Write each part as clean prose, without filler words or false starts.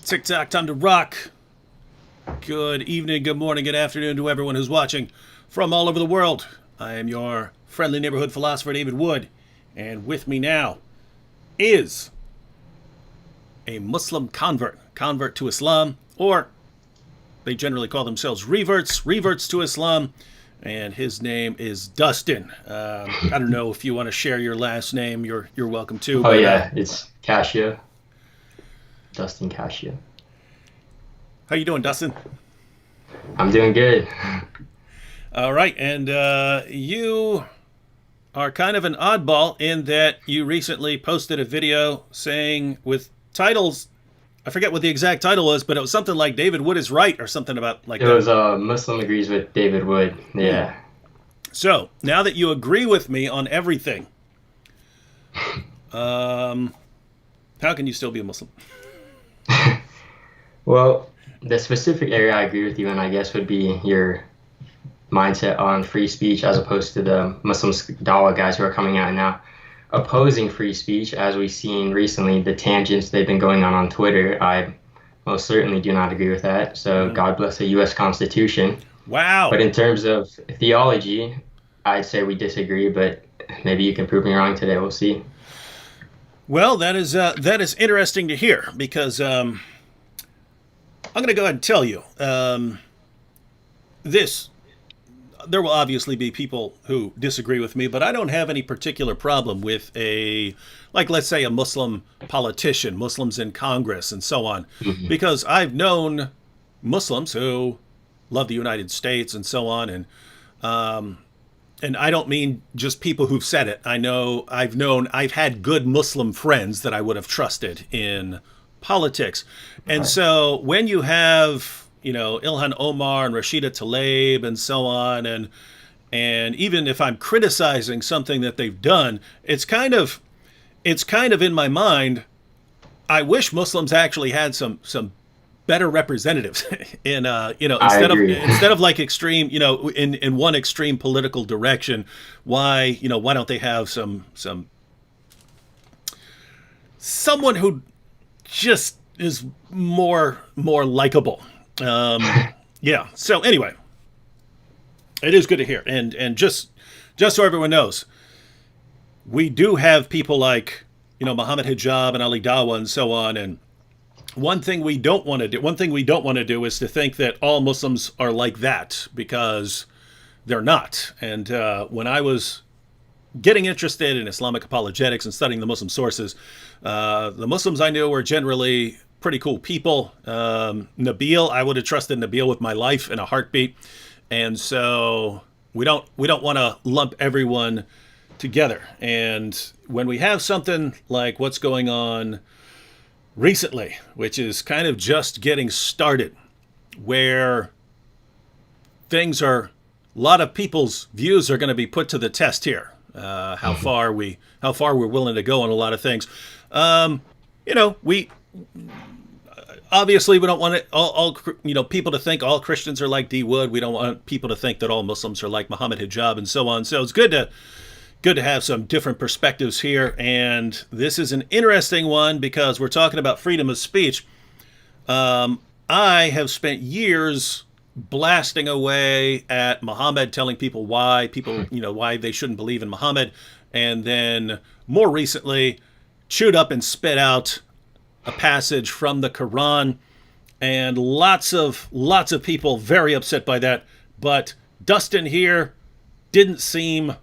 TikTok, time to rock. Good evening, good morning, good afternoon to everyone who's watching from all over the world. I am your friendly neighborhood philosopher, David Wood, and with me now is a Muslim convert to Islam, or they generally call themselves reverts to Islam, and his name is Dustin. I don't know if you want to share your last name. You're welcome to. Oh yeah, it's Cassia, Dustin Cassia. How you doing, Dustin? I'm doing good. All right, and you are kind of an oddball in that you recently posted a video saying with titles, I forget what the exact title was, but it was something like David Wood is right or something about like It that. was Muslim agrees with David Wood. Yeah. So now that you agree with me on everything, how can you still be a Muslim? Well, the specific area I agree with you in, I guess, would be your mindset on free speech as opposed to the Muslim Dawa guys who are coming out now opposing free speech, as we've seen recently, the tangents they've been going on Twitter. I most certainly do not agree with that. So God bless the U.S. Constitution. Wow. But in terms of theology, I'd say we disagree, but maybe you can prove me wrong today. We'll see. Well, that is interesting to hear because I'm going to go ahead and tell you this. There will obviously be people who disagree with me, but I don't have any particular problem with let's say a Muslim politician, Muslims in Congress, and so on, because I've known Muslims who love the United States and so on, and I don't mean just people who've said it. I've had good Muslim friends that I would have trusted in politics, and so when you have Ilhan Omar and Rashida Tlaib and so on, and even if I'm criticizing something that they've done, it's kind of in my mind, I wish Muslims actually had some better representatives in instead of like extreme, in one extreme political direction. Why don't they have someone who just is more likable? Yeah. So anyway, it is good to hear, and just so everyone knows, we do have people like Muhammad Hijab and Ali Dawa and so on. And one thing we don't want to do is to think that all Muslims are like that, because they're not. And when I was getting interested in Islamic apologetics and studying the Muslim sources, the Muslims I knew were generally pretty cool people. Nabil, I would have trusted Nabil with my life in a heartbeat. And so we don't want to lump everyone together. And when we have something like what's going on recently, which is kind of just getting started, where a lot of people's views are going to be put to the test here. How far we're willing to go on a lot of things. We obviously we don't want all people to think all Christians are like D. Wood. We don't want people to think that all Muslims are like Muhammad Hijab and so on. So it's good to have some different perspectives here. And this is an interesting one because we're talking about freedom of speech. I have spent years blasting away at Muhammad, telling people why they shouldn't believe in Muhammad, and then more recently chewed up and spit out a passage from the Quran, and lots of people very upset by that. But Dustin here didn't seem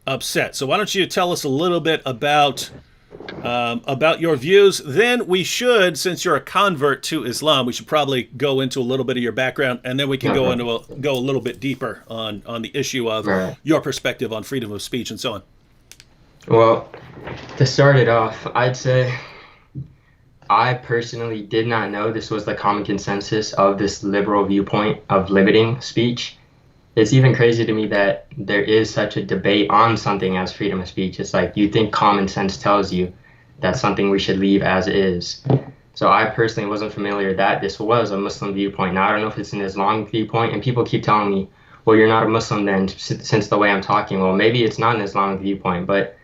upset. So why don't you tell us a little bit about your views? Then we should, since you're a convert to Islam, we should probably go into a little bit of your background, and then we can go a little bit deeper on the issue of your perspective on freedom of speech and so on. Well, to start it off, I'd say I personally did not know this was the common consensus of this liberal viewpoint of limiting speech. It's even crazy to me that there is such a debate on something as freedom of speech. It's like you think common sense tells you that's something we should leave as is. So I personally wasn't familiar that this was a Muslim viewpoint. Now, I don't know if it's an Islamic viewpoint, and people keep telling me, well, you're not a Muslim then, since the way I'm talking. Well, maybe it's not an Islamic viewpoint, but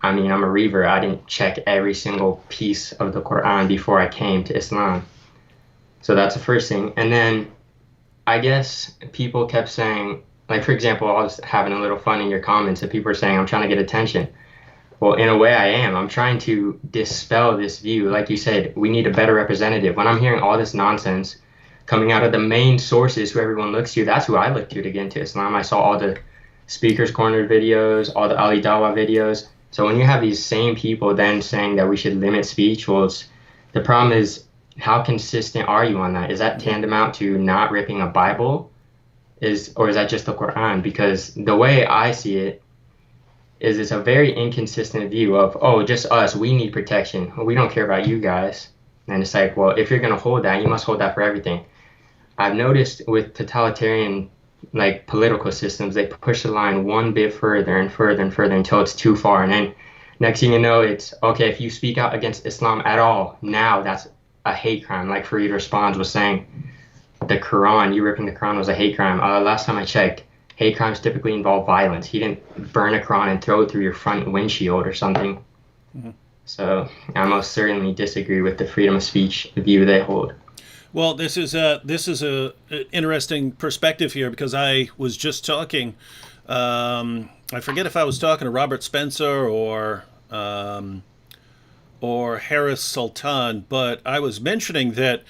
I mean, I'm a revert. I didn't check every single piece of the Quran before I came to Islam. So that's the first thing. And then I guess people kept saying, like, for example, I was having a little fun in your comments and people are saying I'm trying to get attention. Well, in a way, I am. I'm trying to dispel this view. Like you said, we need a better representative. When I'm hearing all this nonsense coming out of the main sources who everyone looks to, that's who I look to get into Islam. I saw all the Speakers Corner videos, all the Ali Dawah videos. So when you have these same people then saying that we should limit speech, well, the problem is how consistent are you on that? Is that tantamount to not ripping a Bible? Or is that just the Quran? Because the way I see it is it's a very inconsistent view of, oh, just us, we need protection. We don't care about you guys. And it's like, well, if you're going to hold that, you must hold that for everything. I've noticed with totalitarian like political systems, they push the line one bit further and further and further until it's too far. And then next thing you know, it's okay, if you speak out against Islam at all, now that's a hate crime. Like Fareed Responds was saying, the Quran, you ripping the Quran was a hate crime. Last time I checked, hate crimes typically involve violence. He didn't burn a Quran and throw it through your front windshield or something. Mm-hmm. So I most certainly disagree with the freedom of speech view they hold. Well, this is a interesting perspective here because I was just talking. I forget if I was talking to Robert Spencer or Harris Sultan, but I was mentioning that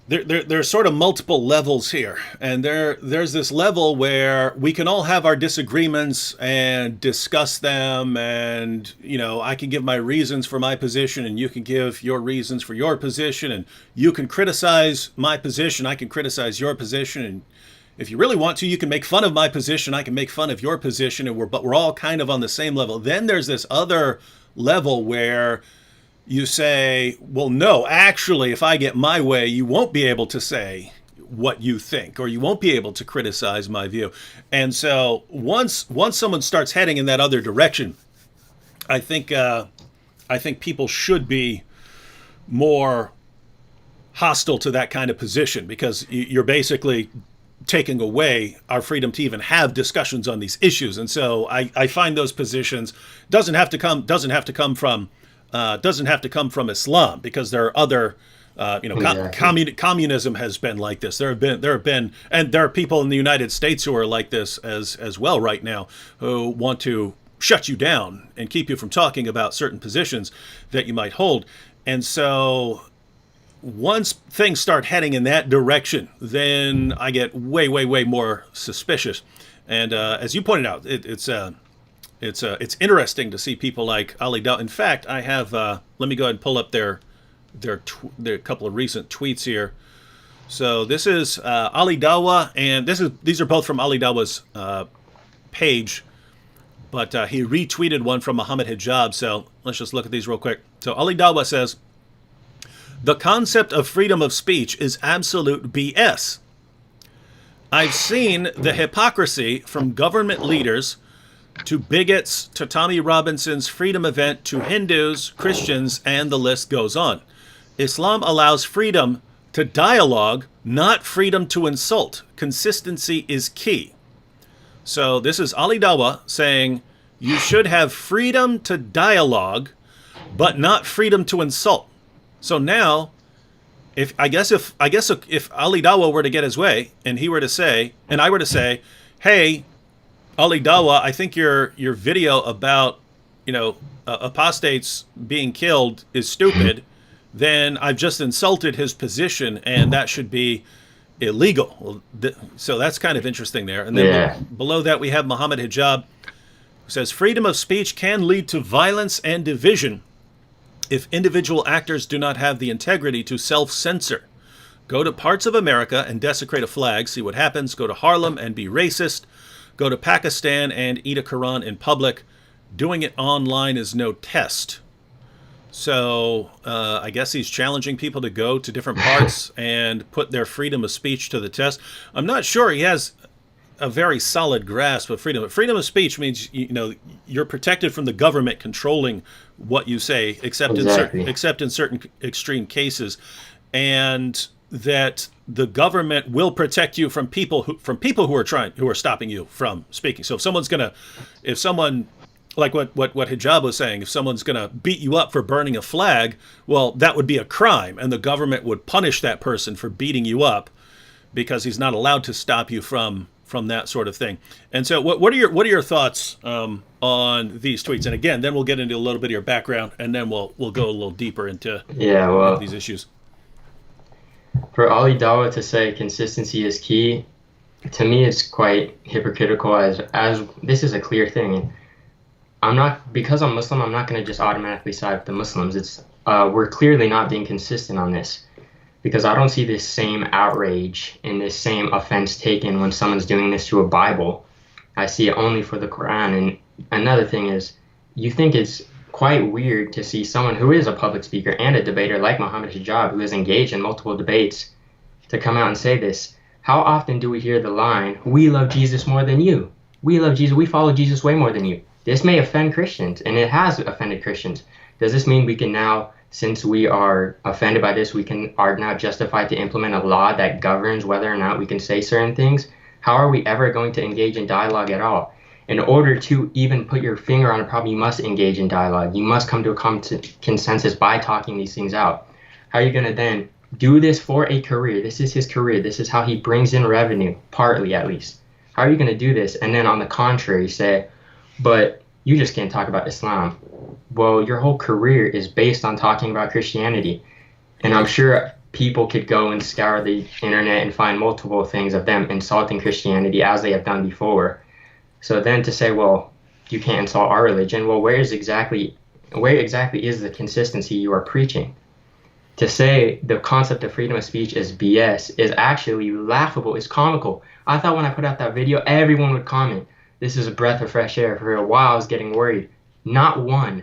there's sort of multiple levels here, and there's this level where we can all have our disagreements and discuss them, and I can give my reasons for my position and you can give your reasons for your position, and you can criticize my position, I can criticize your position, and if you really want to, you can make fun of my position, I can make fun of your position, and we're all kind of on the same level. Then there's this other level where you say, well, no, actually, if I get my way, you won't be able to say what you think, or you won't be able to criticize my view. And so once someone starts heading in that other direction, I think people should be more hostile to that kind of position, because you're basically taking away our freedom to even have discussions on these issues. And so I find those positions doesn't have to come from Islam, because there are other, exactly. Communism has been like this. There have been, and there are people in the United States who are like this as well right now, who want to shut you down and keep you from talking about certain positions that you might hold. And so once things start heading in that direction, then I get way, way, way more suspicious. And as you pointed out, it's interesting to see people like Ali Dawah. In fact, I have. Let me go ahead and pull up their couple of recent tweets here. So this is Ali Dawah, and these are both from Ali Dawah's page, but he retweeted one from Muhammad Hijab. So let's just look at these real quick. So Ali Dawah says, "The concept of freedom of speech is absolute BS. I've seen the hypocrisy from government leaders to bigots, to Tommy Robinson's freedom event, to Hindus, Christians, and the list goes on. Islam allows freedom to dialogue, not freedom to insult. Consistency is key." So this is Ali Dawah saying you should have freedom to dialogue, but not freedom to insult. So now, if Ali Dawah were to get his way, and he were to say, and I were to say, hey, Ali Dawah, I think your video about apostates being killed is stupid, then I've just insulted his position, and that should be illegal. So that's kind of interesting there. And then below that we have Muhammad Hijab, who says freedom of speech can lead to violence and division if individual actors do not have the integrity to self-censor. Go to parts of America and desecrate a flag, see what happens. Go to Harlem and be racist. Go to Pakistan and eat a Quran in public. Doing it online is no test. So I guess he's challenging people to go to different parts and put their freedom of speech to the test. I'm not sure he has a very solid grasp of freedom. Freedom of speech means you're protected from the government controlling what you say, except in certain extreme cases, and that the government will protect you from people who are stopping you from speaking. So if someone like what hijab was saying, if someone's going to beat you up for burning a flag, well, that would be a crime, and the government would punish that person for beating you up because he's not allowed to stop you from that sort of thing. And so, what are your thoughts on these tweets? And again, then we'll get into a little bit of your background, and then we'll go a little deeper Yeah, into well, these issues. for Ali Dawa to say consistency is key, to me it's quite hypocritical as this is a clear thing. I'm not because I'm Muslim. I'm not going to just automatically side with the Muslims. It's we're clearly not being consistent on this because I don't see this same outrage and this same offense taken when someone's doing this to a Bible. I see it only for the Quran. And another thing is, you think it's quite weird to see someone who is a public speaker and a debater like Muhammad Hijab, who is engaged in multiple debates, to come out and say this. How often do we hear the line, "We love Jesus more than you. We love Jesus. We follow Jesus way more than you." This may offend Christians, and it has offended Christians. Does this mean we can now, since we are offended by this, are now justified to implement a law that governs whether or not we can say certain things? How are we ever going to engage in dialogue at all? In order to even put your finger on a problem, you must engage in dialogue. You must come to a consensus by talking these things out. How are you going to then do this for a career? This is his career. This is how he brings in revenue, partly at least. How are you going to do this? And then on the contrary, say, but you just can't talk about Islam. Well, your whole career is based on talking about Christianity. And I'm sure people could go and scour the internet and find multiple things of them insulting Christianity as they have done before. So then to say, well, you can't insult our religion, well, where exactly is the consistency you are preaching? To say the concept of freedom of speech is BS is actually laughable, it's comical. I thought when I put out that video, everyone would comment, "This is a breath of fresh air." For a while, I was getting worried. Not one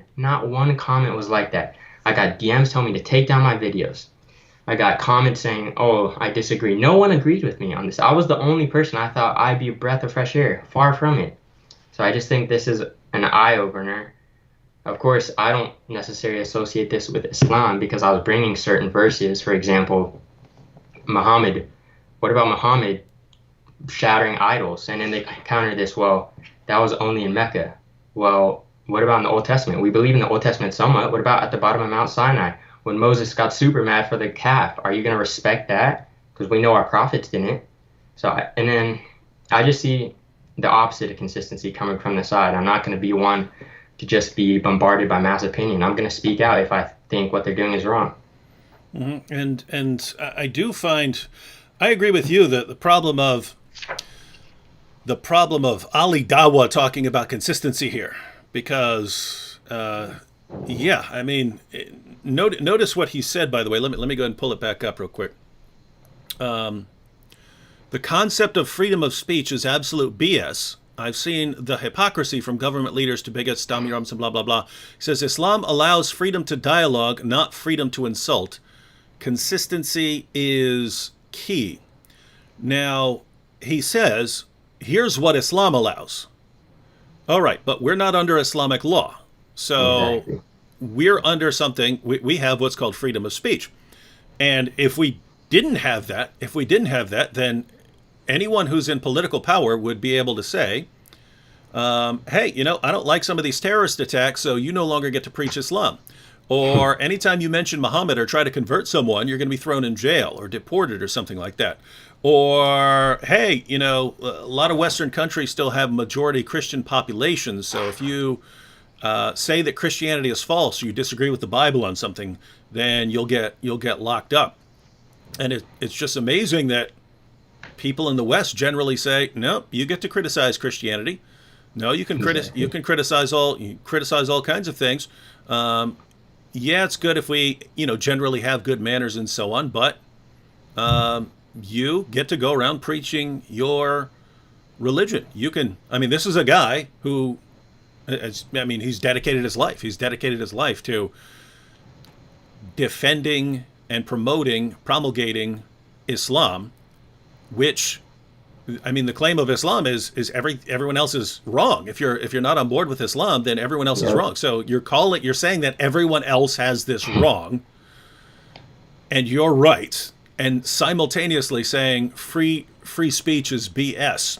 comment was like that. I got DMs telling me to take down my videos. I got comments saying, "Oh, I disagree." No one agreed with me on this. I was the only person I thought I'd be a breath of fresh air. Far from it. So I just think this is an eye-opener. Of course, I don't necessarily associate this with Islam because I was bringing certain verses. For example, Muhammad. What about Muhammad shattering idols? And then they counter this, well, that was only in Mecca. Well, what about in the Old Testament? We believe in the Old Testament somewhat. What about at the bottom of Mount Sinai when Moses got super mad for the calf? Are you going to respect that? Because we know our prophets didn't. And then I just see the opposite of consistency coming from the side. I'm not going to be one to just be bombarded by mass opinion. I'm going to speak out if I think what they're doing is wrong. Mm-hmm. And I do find, I agree with you that the problem of Ali Dawa talking about consistency here, because yeah, I mean, notice what he said. By the way, let me go ahead and pull it back up real quick. The concept of freedom of speech is absolute BS. I've seen the hypocrisy from government leaders to bigots, Damirams, and blah, blah, blah. He says, Islam allows freedom to dialogue, not freedom to insult. Consistency is key. Now, he says, here's what Islam allows. All right, but we're not under Islamic law. So Exactly. we're under something, we have what's called freedom of speech. And if we didn't have that, then anyone who's in political power would be able to say, hey, I don't like some of these terrorist attacks, so you no longer get to preach Islam. Or anytime you mention Muhammad or try to convert someone, you're going to be thrown in jail or deported or something like that. Or, hey, a lot of Western countries still have majority Christian populations, so if you say that Christianity is false, you disagree with the Bible on something, then you'll get locked up. And it's just amazing that people in the West generally say, no, you get to criticize Christianity. No, you can Exactly. you can criticize all kinds of things. Yeah, it's good if we generally have good manners and so on, but you get to go around preaching your religion. You can. I mean, this is a guy who, he's dedicated his life. He's dedicated his life to defending and promoting, promulgating Islam, which, the claim of Islam is everyone else is wrong. If you're not on board with Islam, then everyone else is Yep. wrong. So you're saying that everyone else has this wrong, and you're right, and simultaneously saying free speech is BS.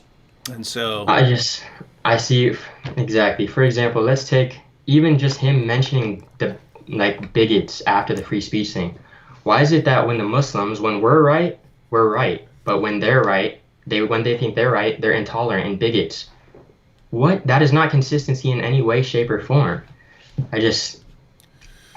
And so, I just I see exactly. For example, let's take even just him mentioning the like bigots after the free speech thing. Why is it that when the Muslims, when we're right, but when they're right, when they think they're right, they're intolerant and bigots? What? That is not consistency in any way, shape, or form. I just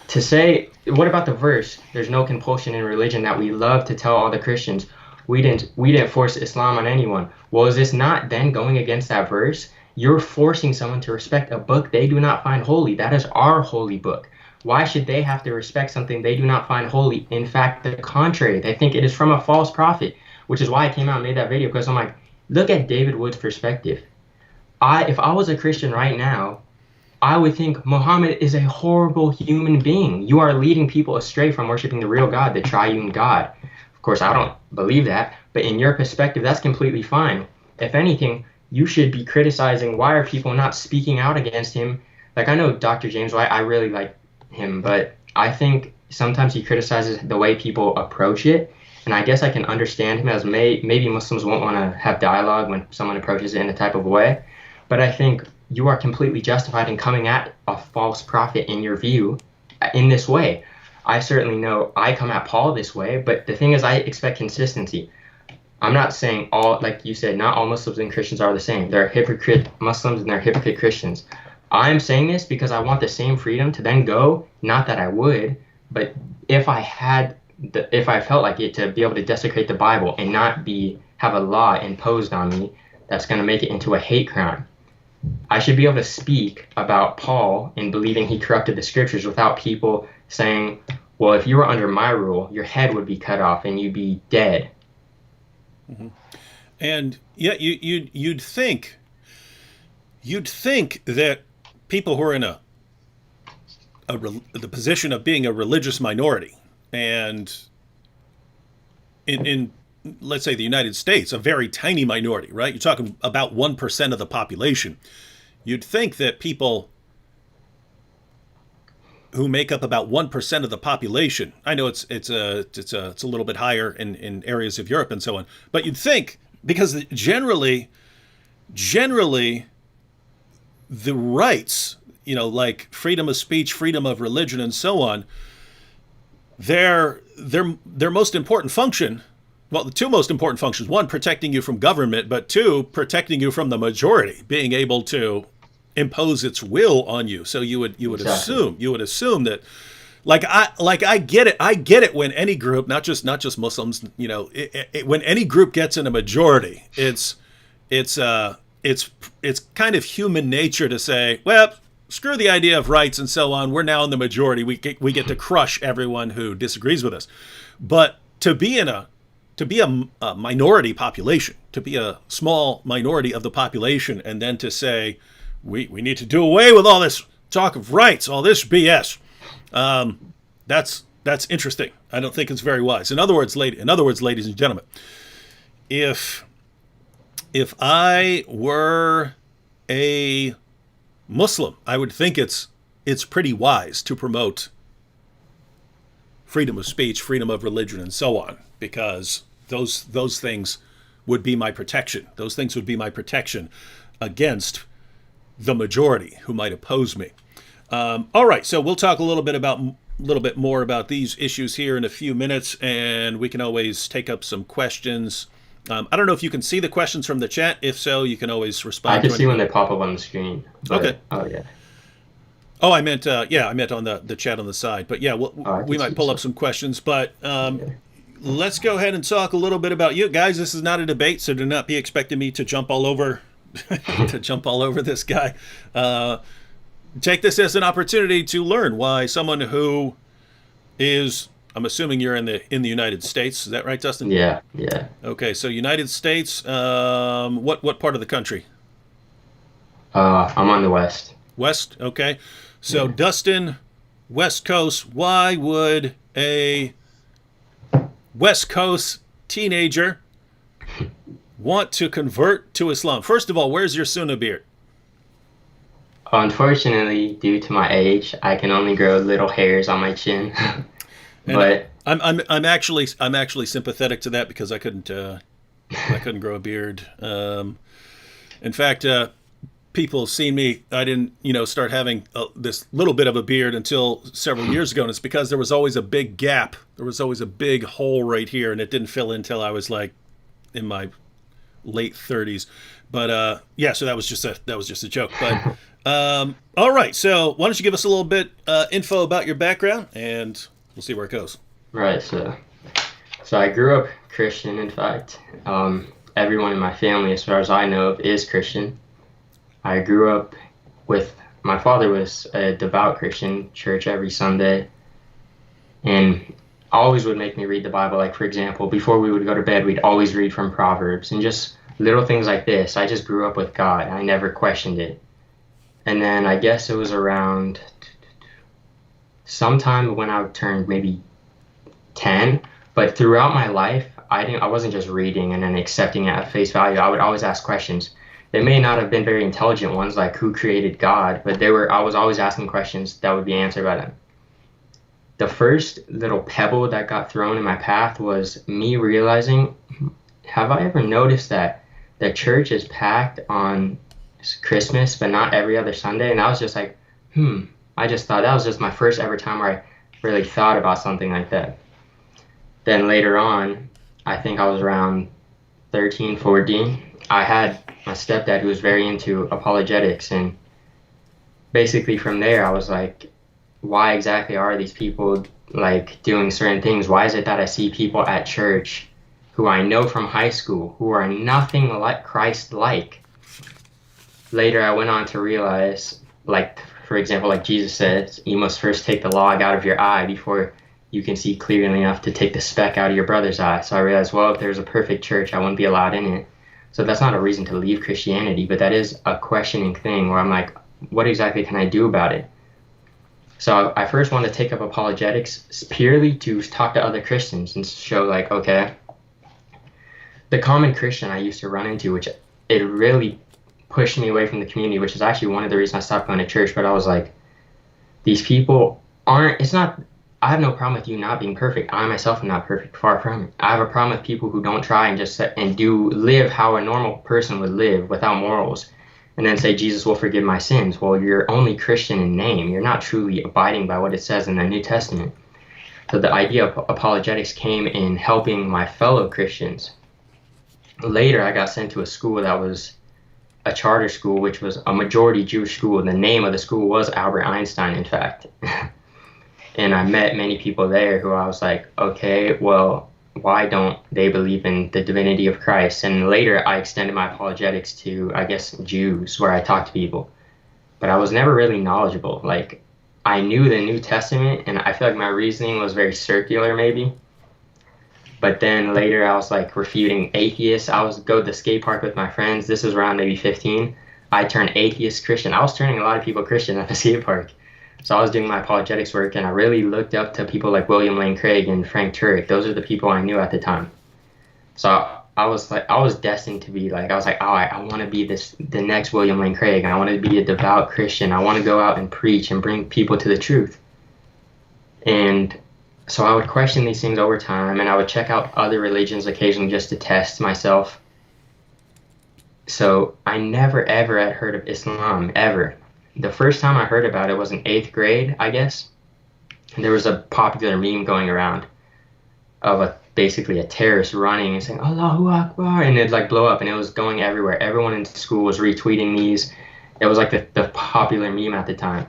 to say, what about the verse? There's no compulsion in religion that we love to tell all the Christians. We didn't force Islam on anyone. Well, is this not then going against that verse? You're forcing someone to respect a book they do not find holy. That is our holy book. Why should they have to respect something they do not find holy? In fact, the contrary. They think it is from a false prophet, which is why I came out and made that video because I'm like, look at David Wood's perspective. If I was a Christian right now, I would think Muhammad is a horrible human being. You are leading people astray from worshiping the real God, the triune God. Of course, I don't believe that, but in your perspective, that's completely fine. If anything, you should be criticizing why are people not speaking out against him. Like I know Dr. James White, I really like him, but I think sometimes he criticizes the way people approach it. And I guess I can understand him as maybe Muslims won't want to have dialogue when someone approaches it in a type of way. But I think you are completely justified in coming at a false prophet in your view in this way. I certainly know I come at Paul this way, but the thing is, I expect consistency. I'm not saying all, like you said, not all Muslims and Christians are the same. There are hypocrite Muslims and there are hypocrite Christians. I'm saying this because I want the same freedom to then go, not that I would, but if if I felt like it, to be able to desecrate the Bible and not have a law imposed on me that's going to make it into a hate crime. I should be able to speak about Paul and believing he corrupted the scriptures without people saying, well, if you were under my rule, your head would be cut off and you'd be dead. Mm-hmm. And yeah, you'd think that people who are in the position of being a religious minority, and in let's say the United States, a very tiny minority, right? You're talking about 1% of the population. You'd think that people who make up about 1% of the population, I know it's a little bit higher in areas of Europe and so on, but you'd think, because generally the rights, like freedom of speech, freedom of religion, and so on, their most important function, well, the two most important functions: one, protecting you from government, but two, protecting you from the majority, being able to impose its will on you. So you would exactly. assume that, like I get it when any group, not just Muslims, when any group gets in a majority, it's kind of human nature to say, well, screw the idea of rights and so on. We're now in the majority. We get to crush everyone who disagrees with us. But to be a minority population, to be a small minority of the population, and then to say we need to do away with all this talk of rights, all this BS, that's interesting. I don't think it's very wise. In other words, ladies and gentlemen, if I were a Muslim, I would think it's pretty wise to promote freedom of speech, freedom of religion, and so on, because those things would be my protection. Those things would be my protection against the majority who might oppose me. All right, so we'll talk a little bit more about these issues here in a few minutes, and we can always take up some questions. I don't know if you can see the questions from the chat. If so, you can always respond. I can see when they pop up on the screen. But, okay. Oh, yeah. Oh, I meant on the chat on the side. But yeah, we might pull up some questions. But let's go ahead and talk a little bit about you guys. This is not a debate, so do not be expecting me to jump all over this guy. Take this as an opportunity to learn why someone who is, I'm assuming you're in the United States. Is that right, Dustin? Yeah. Okay, so United States. What part of the country? I'm on the west. West. Okay, so yeah. Dustin, West Coast. Why would a West Coast teenager want to convert to Islam? First of all, where's your sunnah beard? Unfortunately, due to my age, I can only grow little hairs on my chin. But I'm actually sympathetic to that, because I couldn't grow a beard. In fact, people seen me, I didn't, start having this little bit of a beard until several years ago, and it's because there was always a big gap. There was always a big hole right here, and it didn't fill in until I was like in my late 30s. But yeah, so that was just a joke. But all right, so why don't you give us a little bit info about your background, and we'll see where it goes. Right. So I grew up Christian. In fact, everyone in my family, as far as I know of, is Christian. I grew up with my father was a devout Christian, church every Sunday, and always would make me read the Bible. Like, for example, before we would go to bed, we'd always read from Proverbs and just little things like this. I just grew up with God. I never questioned it. And then I guess it was around sometime when I turned maybe 10, but throughout my life, I wasn't just reading and then accepting it at face value. I would always ask questions. They may not have been very intelligent ones, like who created God, but I was always asking questions that would be answered by them. The first little pebble that got thrown in my path was me realizing, have I ever noticed that the church is packed on Christmas, but not every other Sunday? And I was just like, I just thought that was just my first ever time where I really thought about something like that. Then later on, I think I was around 13, 14, I had my stepdad who was very into apologetics, and basically from there I was like, why exactly are these people like doing certain things? Why is it that I see people at church who I know from high school who are nothing like Christ-like? Later I went on to realize, like, for example, like Jesus says, you must first take the log out of your eye before you can see clearly enough to take the speck out of your brother's eye. So I realized, well, if there's a perfect church, I wouldn't be allowed in it. So that's not a reason to leave Christianity, but that is a questioning thing where I'm like, what exactly can I do about it? So I first wanted to take up apologetics purely to talk to other Christians and show, like, okay, the common Christian I used to run into, which it really pushed me away from the community, which is actually one of the reasons I stopped going to church. But I was like, these people I have no problem with you not being perfect. I myself am not perfect, far from it. I have a problem with people who don't try and just do live how a normal person would live without morals, and then say Jesus will forgive my sins. Well, you're only Christian in name. You're not truly abiding by what it says in the New Testament. So the idea of apologetics came in helping my fellow Christians. Later, I got sent to a school that was a charter school, which was a majority Jewish school. The name of the school was Albert Einstein, in fact. And I met many people there who I was like, okay, well, why don't they believe in the divinity of Christ? And later I extended my apologetics to, I guess, Jews, where I talked to people. But I was never really knowledgeable. Like, I knew the New Testament, and I feel like my reasoning was very circular, maybe. But then later I was like refuting atheists. I was go to the skate park with my friends. This was around maybe 15. I turned atheist Christian. I was turning a lot of people Christian at the skate park. So I was doing my apologetics work, and I really looked up to people like William Lane Craig and Frank Turek. Those are the people I knew at the time. So I was destined to be like, I was like, oh, I want to be the next William Lane Craig. I want to be a devout Christian. I want to go out and preach and bring people to the truth. And so I would question these things over time, and I would check out other religions occasionally just to test myself. So I never, ever had heard of Islam, ever. The first time I heard about it was in 8th grade, I guess. And there was a popular meme going around of basically a terrorist running and saying, Allahu Akbar, and it'd like blow up, and it was going everywhere. Everyone in school was retweeting these. It was like the popular meme at the time.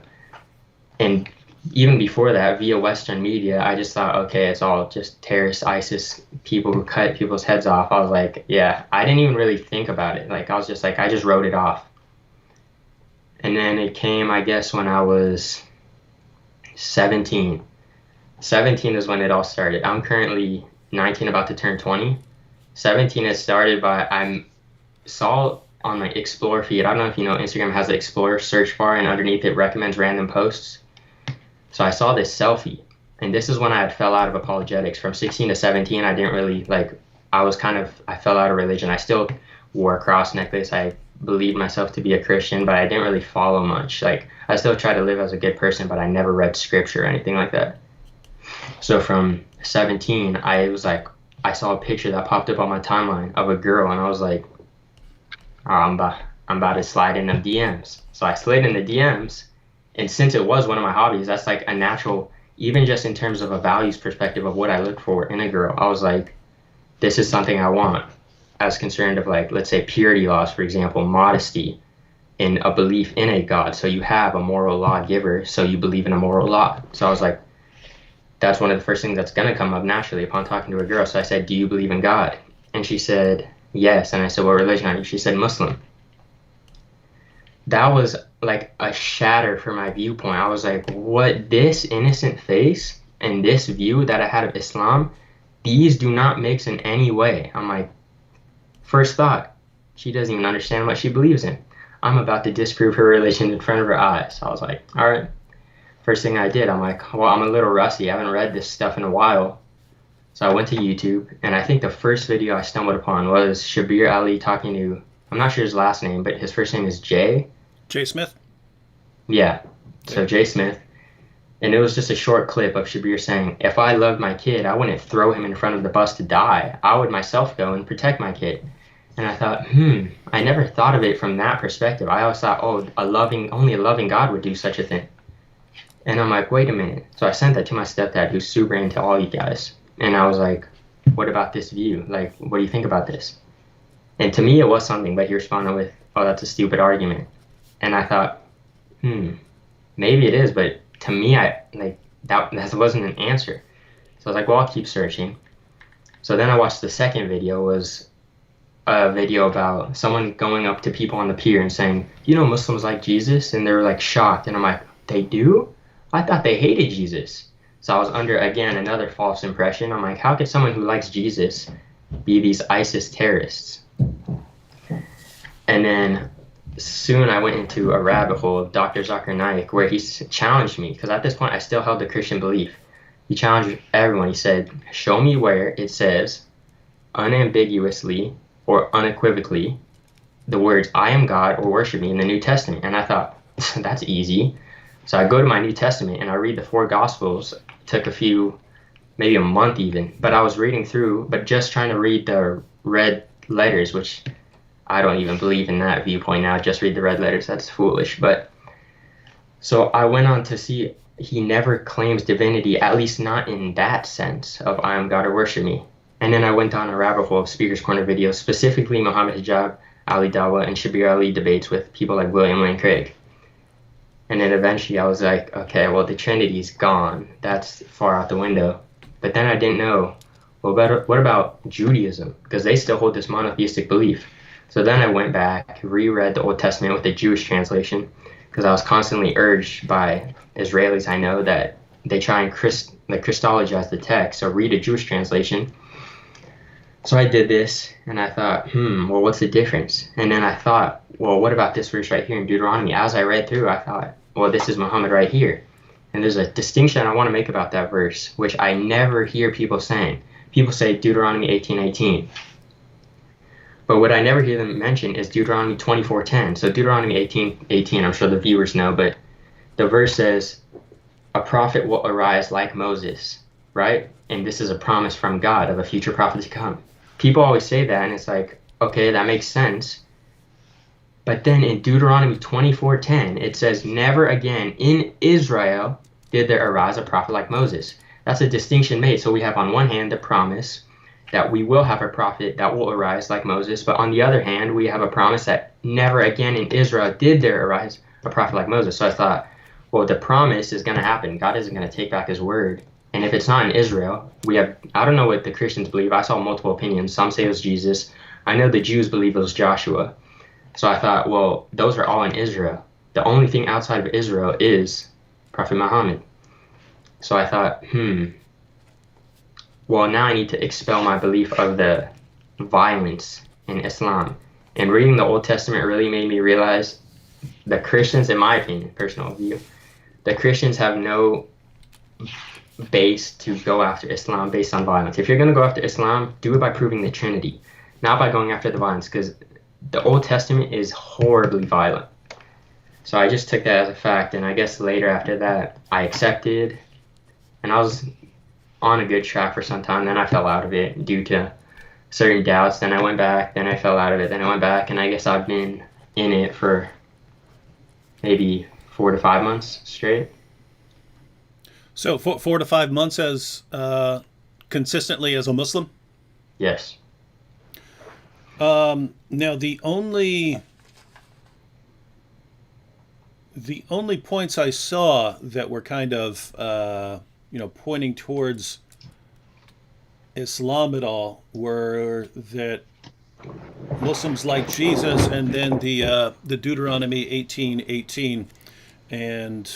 And even before that, via Western media, I just thought, okay, it's all just terrorist ISIS people who cut people's heads off. I was like, yeah, I didn't even really think about it. Like, I was just like, I just wrote it off. And then it came, I guess, when I was 17. 17 is when it all started. I'm currently 19, about to turn 20. 17 it started by, I saw on my Explore feed, I don't know if you know, Instagram has the Explore search bar, and underneath it recommends random posts. So I saw this selfie, and this is when I had fell out of apologetics. From 16 to 17, I didn't really, I fell out of religion. I still wore a cross necklace. I believed myself to be a Christian, but I didn't really follow much. Like, I still try to live as a good person, but I never read scripture or anything like that. So from 17, I saw a picture that popped up on my timeline of a girl, and I was like, oh, I'm about to slide in them DMs. So I slid in the DMs, and since it was one of my hobbies, that's like a natural, even just in terms of a values perspective of what I look for in a girl. I was like, this is something I want, as concerned of like, let's say purity laws, for example, modesty, in a belief in a God. So you have a moral lawgiver, so you believe in a moral law. So I was like, that's one of the first things that's going to come up naturally upon talking to a girl. So I said, do you believe in God? And she said, yes. And I said, what religion are you? She said, Muslim. That was like a shatter for my viewpoint. I was like, what, this innocent face and this view that I had of Islam, these do not mix in any way. I'm like, first thought, she doesn't even understand what she believes in. I'm about to disprove her religion in front of her eyes. I was like, all right. First thing I did, I'm like, well, I'm a little rusty. I haven't read this stuff in a while. So I went to YouTube, and I think the first video I stumbled upon was Shabir Ali talking to, I'm not sure his last name, but his first name is Jay. Jay Smith? Yeah. So Jay Smith. And it was just a short clip of Shabir saying, if I loved my kid, I wouldn't throw him in front of the bus to die. I would myself go and protect my kid. And I thought, I never thought of it from that perspective. I always thought, oh, only a loving God would do such a thing. And I'm like, wait a minute. So I sent that to my stepdad, who's super into all you guys. And I was like, what about this view? Like, what do you think about this? And to me, it was something, but he responded with, oh, that's a stupid argument. And I thought, maybe it is, but to me, that wasn't an answer. So I was like, well, I'll keep searching. So then I watched the second video, was a video about someone going up to people on the pier and saying, you know, Muslims like Jesus? And they were like shocked. And I'm like, they do? I thought they hated Jesus. So I was under, again, another false impression. I'm like, how could someone who likes Jesus be these ISIS terrorists? And then soon I went into a rabbit hole of Dr. Zakir Naik, where he challenged me, because at this point I still held the Christian belief. He challenged everyone. He said, show me where it says unambiguously or unequivocally the words I am God or worship me in the New Testament. And I thought, that's easy. So I go to my New Testament and I read the 4 Gospels. It took maybe a month even, but I was reading through, but just trying to read the red letters, which I don't even believe in that viewpoint now. Just read the red letters. That's foolish. But so I went on to see he never claims divinity, at least not in that sense of I am God or worship me. And then I went down a rabbit hole of Speaker's Corner videos, specifically Muhammad Hijab, Ali Dawah, and Shabir Ali debates with people like William Lane Craig. And then eventually I was like, okay, well, the Trinity's gone. That's far out the window. But then I didn't know, well, what about Judaism? Because they still hold this monotheistic belief. So then I went back, reread the Old Testament with the Jewish translation, because I was constantly urged by Israelis I know that they try and Christologize the text, so read a Jewish translation. So I did this, and I thought, well, what's the difference? And then I thought, well, what about this verse right here in Deuteronomy? As I read through, I thought, well, this is Muhammad right here. And there's a distinction I want to make about that verse, which I never hear people saying. People say Deuteronomy 18:18. But what I never hear them mention is Deuteronomy 24:10. So Deuteronomy 18:18, I'm sure the viewers know, but the verse says, a prophet will arise like Moses, right? And this is a promise from God of a future prophet to come. People always say that, and it's like, okay, that makes sense. But then in Deuteronomy 24:10, it says, never again in Israel did there arise a prophet like Moses. That's a distinction made. So we have on one hand the promise that we will have a prophet that will arise like Moses, but on the other hand, we have a promise that never again in Israel did there arise a prophet like Moses. So I thought, well, the promise is going to happen. God isn't going to take back his word. And if it's not in Israel, I don't know what the Christians believe. I saw multiple opinions. Some say it was Jesus. I know the Jews believe it was Joshua. So I thought, well, those are all in Israel. The only thing outside of Israel is Prophet Muhammad. So I thought, well, now I need to expel my belief of the violence in Islam. And reading the Old Testament really made me realize the Christians, in my opinion, personal view, the Christians have no base to go after Islam based on violence. If you're going to go after Islam, do it by proving the Trinity, not by going after the violence, because the Old Testament is horribly violent. So I just took that as a fact, and I guess later after that, I accepted, and I was on a good track for some time. Then I fell out of it due to certain doubts. Then I went back, then I fell out of it, then I went back, and I guess I've been in it for maybe 4 to 5 months straight. So 4 to 5 months as consistently as a Muslim. Yes. Now the only points I saw that were kind of pointing towards Islam at all were that Muslims like Jesus, and then the Deuteronomy 18:18 and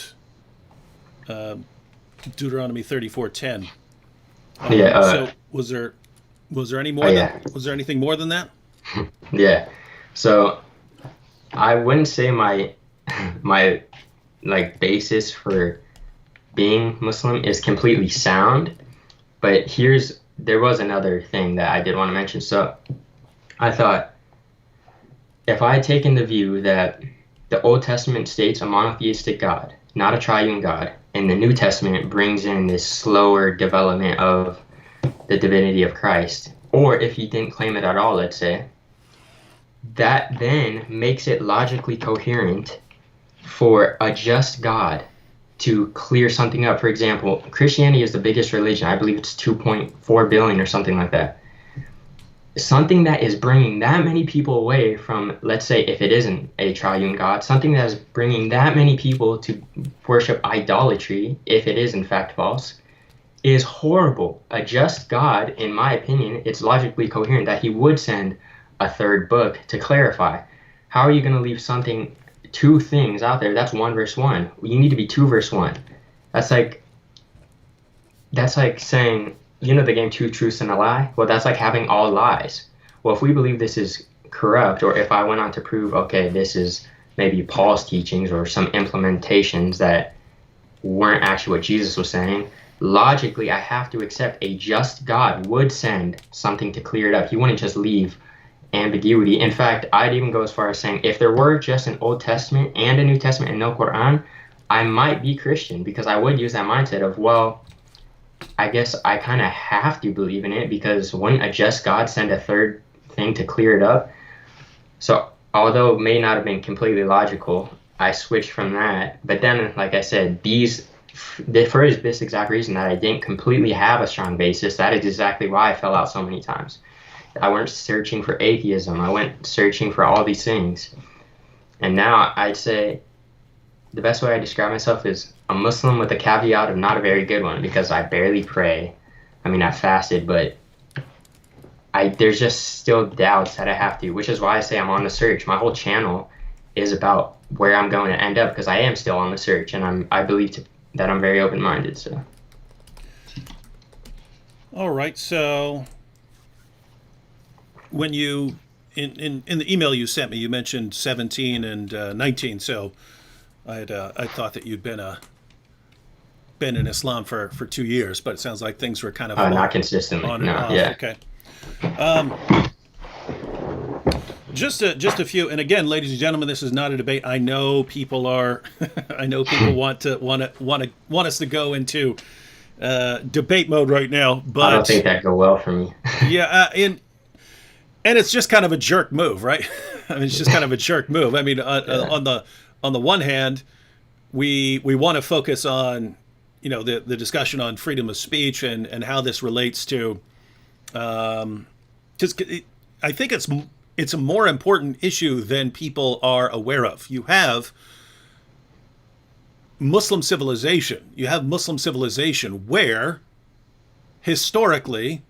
Deuteronomy 34:10. Yeah. So was there any more than Yeah. was there anything more than that? Yeah. So I wouldn't say my like basis for being Muslim is completely sound, but there was another thing that I did want to mention. So I thought if I had taken the view that the Old Testament states a monotheistic God, not a triune God, and the New Testament brings in this slower development of the divinity of Christ, or if he didn't claim it at all, let's say, that then makes it logically coherent for a just God to clear something up. For example, Christianity is the biggest religion. I believe it's 2.4 billion or something like that. Something that is bringing that many people away from, let's say, if it isn't a triune God, something that is bringing that many people to worship idolatry, if it is in fact false, is horrible. A just God, in my opinion, it's logically coherent that he would send a third book to clarify. How are you going to leave two things out there? That's 1 verse 1. You need to be 2 verse 1. That's like saying, the game Two Truths and a Lie? Well, that's like having all lies. Well, if we believe this is corrupt, or if I went on to prove, okay, this is maybe Paul's teachings or some implementations that weren't actually what Jesus was saying, logically, I have to accept a just God would send something to clear it up. He wouldn't just leave ambiguity. In fact, I'd even go as far as saying if there were just an Old Testament and a New Testament and no Quran, I might be Christian, because I would use that mindset of, well, I guess I kind of have to believe in it, because wouldn't a just God send a third thing to clear it up? So although it may not have been completely logical, I switched from that. But then, like I said, for this exact reason, that I didn't completely have a strong basis, that is exactly why I fell out so many times. I went searching for atheism. I went searching for all these things. And now I'd say the best way I describe myself is a Muslim with a caveat of not a very good one, because I barely pray. I mean, I fasted, but there's just still doubts that I have to, which is why I say I'm on the search. My whole channel is about where I'm going to end up, because I am still on the search, and I believe that I'm very open-minded. So. All right, so when you in the email you sent me, you mentioned 17 and 19. So I thought that you'd been in Islam for 2 years, but it sounds like things were kind of not consistently. on and No, off. yeah. Okay. Just a few, and again, ladies and gentlemen, this is not a debate. I know people are, I know people want us to go into debate mode right now, but I don't think that'd go well for me. yeah, and it's just kind of a jerk move, right? I mean, it's just kind of a jerk move. I mean, on the one hand, we want to focus on the discussion on freedom of speech and how this relates to, because I think it's a more important issue than people are aware of. You have Muslim civilization. You have Muslim civilization where historically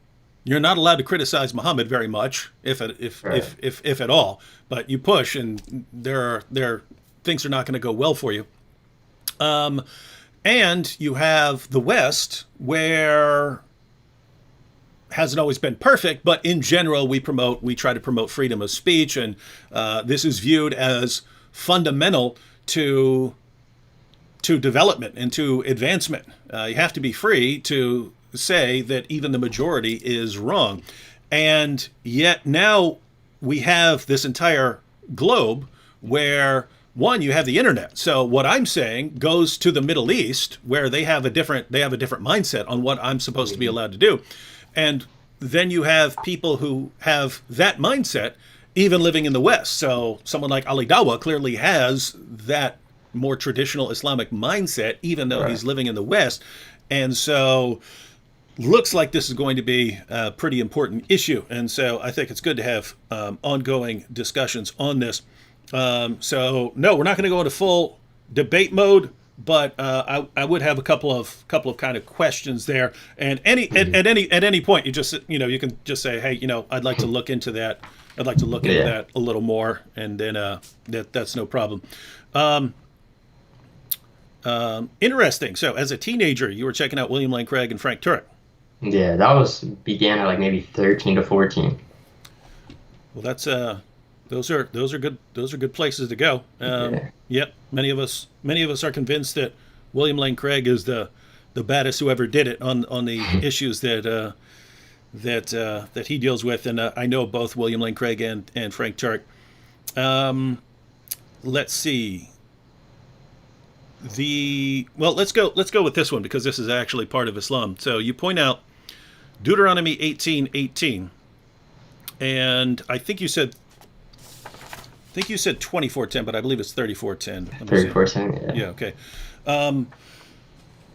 you're not allowed to criticize Muhammad very much, if at all. But you push, and things are not going to go well for you. And you have the West, where hasn't always been perfect, but in general we try to promote freedom of speech, and this is viewed as fundamental to development and to advancement. You have to be free to say that even the majority is wrong. And yet now we have this entire globe where, one, you have the internet. So what I'm saying goes to the Middle East, where they have a different mindset on what I'm supposed to be allowed to do. And then you have people who have that mindset even living in the West. So someone like Ali Dawah clearly has that more traditional Islamic mindset, even though he's living in the West. And so looks like this is going to be a pretty important issue. And so I think it's good to have ongoing discussions on this. So no, we're not going to go into full debate mode, but I would have a couple of kind of questions there. And at any point, you can just say, hey, I'd like to look into that. I'd like to look into that a little more, and then that's no problem. Interesting. So as a teenager, you were checking out William Lane Craig and Frank Turek. Yeah, that began at like maybe 13 to 14. Well, that's those are good places to go. Yep. Many of us are convinced that William Lane Craig is the baddest who ever did it on the issues that he deals with, and I know both William Lane Craig and Frank Turek. Let's see. Let's go with this one, because this is actually part of Islam. So you point out Deuteronomy 18:18, and I think you said 24:10, but I believe it's 34:10. 34:10. Yeah. Okay.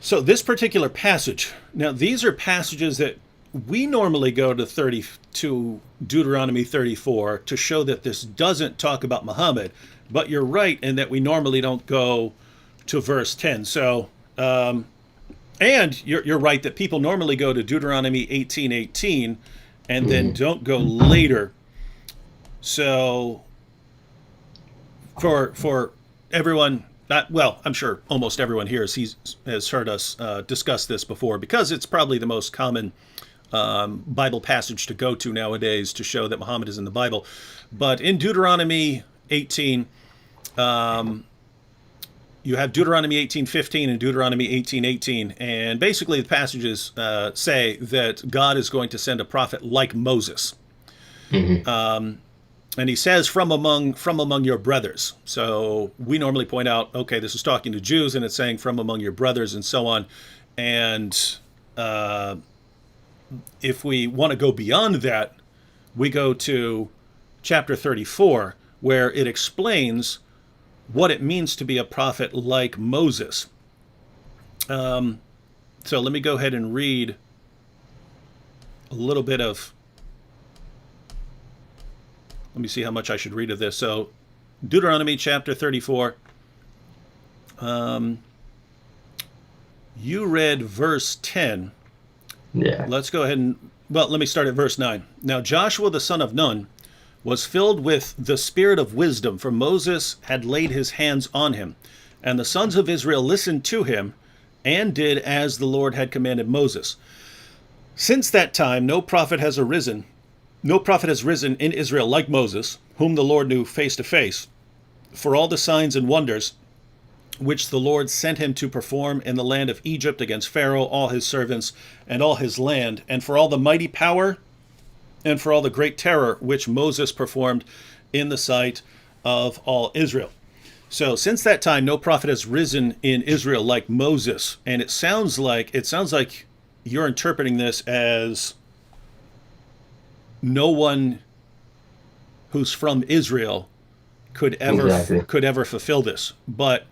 So this particular passage. Now, these are passages that we normally go to Deuteronomy 34 to show that this doesn't talk about Muhammad, but you're right in that we normally don't go to verse 10. So, and you're right that people normally go to Deuteronomy 18:18 and then don't go later. So, for everyone, I'm sure almost everyone here has heard us discuss this before, because it's probably the most common Bible passage to go to nowadays to show that Muhammad is in the Bible. But in Deuteronomy 18, you have Deuteronomy 18:15 and Deuteronomy 18:18, and basically the passages say that God is going to send a prophet like Moses. And he says, from among your brothers. So we normally point out, okay, this is talking to Jews, and it's saying from among your brothers and so on. And if we want to go beyond that, we go to chapter 34, where it explains what it means to be a prophet like Moses. So let me go ahead and read a little bit of... Let me see how much I should read of this. So, Deuteronomy chapter 34. You read verse 10. Yeah. Let's go ahead and... Well, let me start at verse 9. Now, Joshua the son of Nun was filled with the spirit of wisdom, for Moses had laid his hands on him. And the sons of Israel listened to him and did as the Lord had commanded Moses. Since that time, no prophet has risen in Israel like Moses, whom the Lord knew face to face, for all the signs and wonders which the Lord sent him to perform in the land of Egypt against Pharaoh, all his servants, and all his land, and for all the mighty power and for all the great terror which Moses performed in the sight of all Israel. So since that time, no prophet has risen in Israel like Moses. And it sounds like you're interpreting this as no one who's from Israel could ever fulfill this. But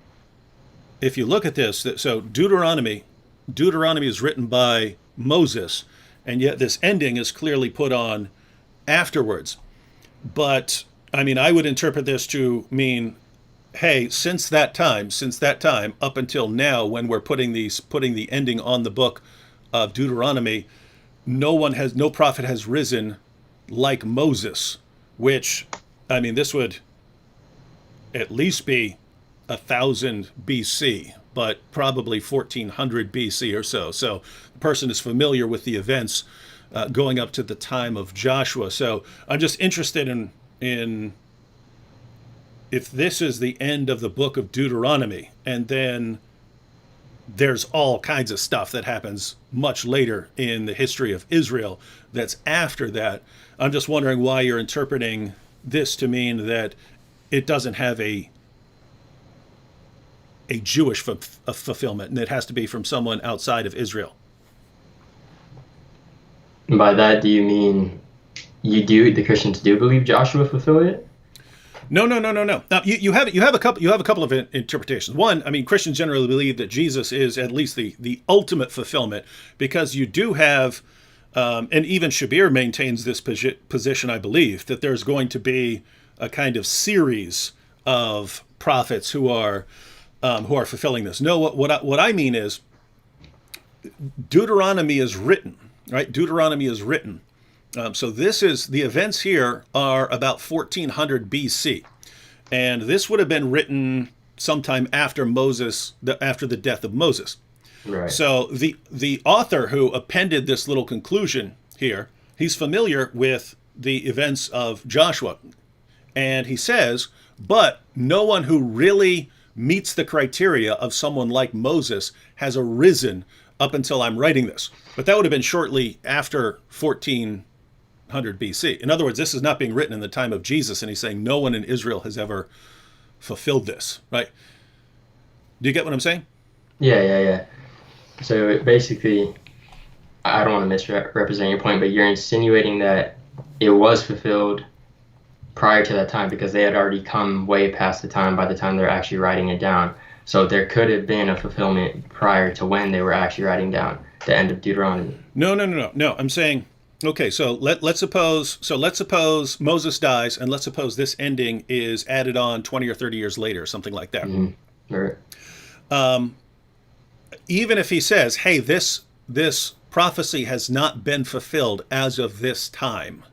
if you look at this, so Deuteronomy is written by Moses, and yet this ending is clearly put on afterwards. But I mean, I would interpret this to mean, hey, since that time up until now, when we're putting the ending on the book of Deuteronomy, no prophet has risen like Moses, which, I mean, this would at least be 1000 BC, but probably 1400 BC or so. So the person is familiar with the events going up to the time of Joshua. So I'm just interested in if this is the end of the book of Deuteronomy, and then there's all kinds of stuff that happens much later in the history of Israel that's after that. I'm just wondering why you're interpreting this to mean that it doesn't have a Jewish fulfillment, and it has to be from someone outside of Israel. By that, do you mean the Christians do believe Joshua fulfilled it? No, no, no, no, no. Now you have a couple of interpretations. One, I mean, Christians generally believe that Jesus is at least the ultimate fulfillment, because you do have, and even Shabir maintains this position. I believe that there's going to be a kind of series of prophets who are fulfilling this. No, what I mean is Deuteronomy is written, right? Deuteronomy is written. So this is, the events here are about 1400 BC, and this would have been written sometime after after the death of Moses. Right. So the author who appended this little conclusion here, he's familiar with the events of Joshua, and he says, but no one who really meets the criteria of someone like Moses has arisen up until I'm writing this. But that would have been shortly after 1400 BC. In other words, this is not being written in the time of Jesus, and he's saying no one in Israel has ever fulfilled this, right? Do you get what I'm saying? Yeah. So basically, I don't want to misrepresent your point, but you're insinuating that it was fulfilled prior to that time because they had already come way past the time by the time they're actually writing it down. So there could have been a fulfillment prior to when they were actually writing down the end of Deuteronomy. No. I'm saying, okay, so let's suppose Moses dies, and let's suppose this ending is added on 20 or 30 years later, something like that. Mm-hmm. Right. Even if he says, hey, this prophecy has not been fulfilled as of this time,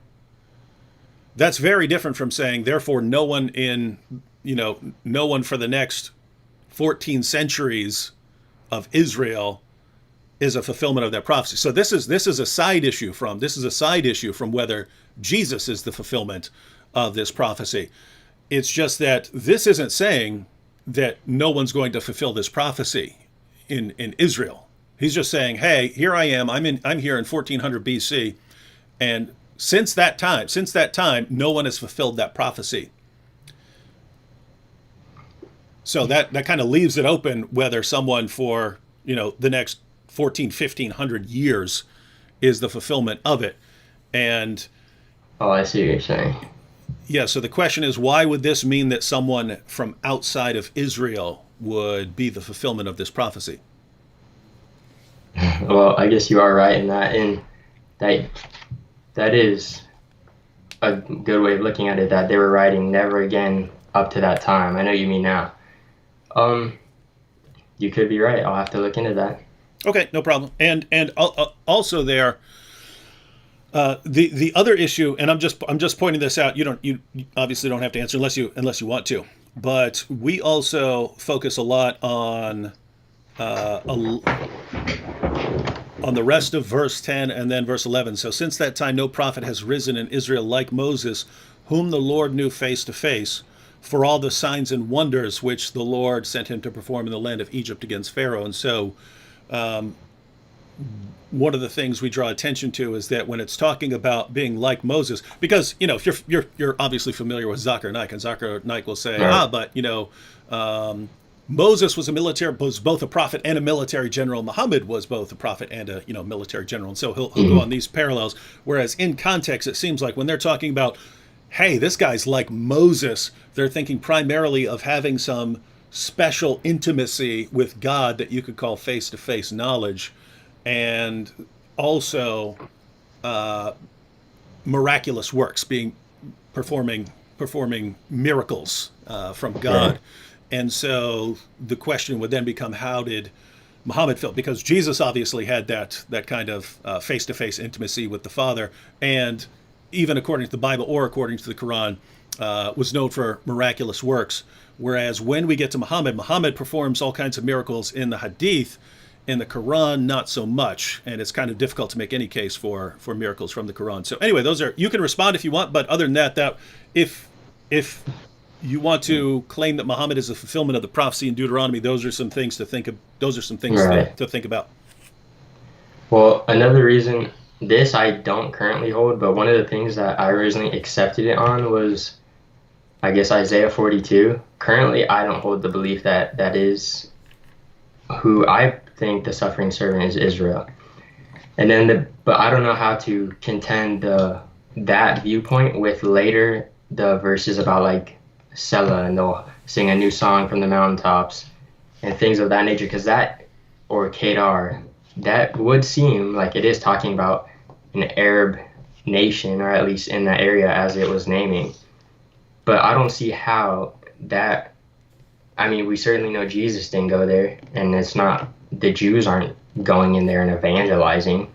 that's very different from saying, therefore, no one for the next 14 centuries of Israel is a fulfillment of that prophecy. So this is a side issue from whether Jesus is the fulfillment of this prophecy. It's just that this isn't saying that no one's going to fulfill this prophecy in Israel. He's just saying, hey, here I am. I'm here in 1400 BC, and since that time, no one has fulfilled that prophecy. So that kind of leaves it open whether someone for, the next 1500 years is the fulfillment of it. And I see what you're saying. Yeah, so the question is, why would this mean that someone from outside of Israel would be the fulfillment of this prophecy? Well, I guess you are right in that, and that is a good way of looking at it, that they were writing never again up to that time. I know what you mean now. You could be right. I'll have to look into that. Okay, no problem. And also there, the other issue, and I'm just pointing this out. You obviously don't have to answer unless you want to. But we also focus a lot on the rest of verse 10 and then verse 11. So since that time, no prophet has risen in Israel like Moses, whom the Lord knew face to face, for all the signs and wonders which the Lord sent him to perform in the land of Egypt against Pharaoh. And so one of the things we draw attention to is that when it's talking about being like Moses, because, if you're obviously familiar with Zakir Naik, and Zakir Naik will say, but Moses was both a prophet and a military general. Muhammad was both a prophet and a military general. And so he'll go on these parallels. Whereas in context, it seems like when they're talking about, hey, this guy's like Moses, they're thinking primarily of having some special intimacy with God that you could call face-to-face knowledge, and also miraculous works, performing miracles from God. Right. And so the question would then become, how did Muhammad feel? Because Jesus obviously had that kind of face-to-face intimacy with the Father, and even according to the Bible or according to the Quran, was known for miraculous works. Whereas when we get to Muhammad performs all kinds of miracles in the Hadith. In the Quran, not so much, and it's kind of difficult to make any case for miracles from the Quran. So anyway, you can respond if you want, but other than that if you want to claim that Muhammad is a fulfillment of the prophecy in Deuteronomy, those are some things to think of. Those are some things to think about. Well, another reason this I don't currently hold, but one of the things that I originally accepted it on was, I guess, Isaiah 42. Currently, I don't hold the belief that is who I think the suffering servant is, Israel. And then but I don't know how to contend the that viewpoint with later the verses about like Selah, and they'll sing a new song from the mountaintops and things of that nature, because that, or Kedar, that would seem like it is talking about an Arab nation, or at least in that area as it was naming. But I don't see how that, I mean, we certainly know Jesus didn't go there, and it's not, the Jews aren't going in there and evangelizing.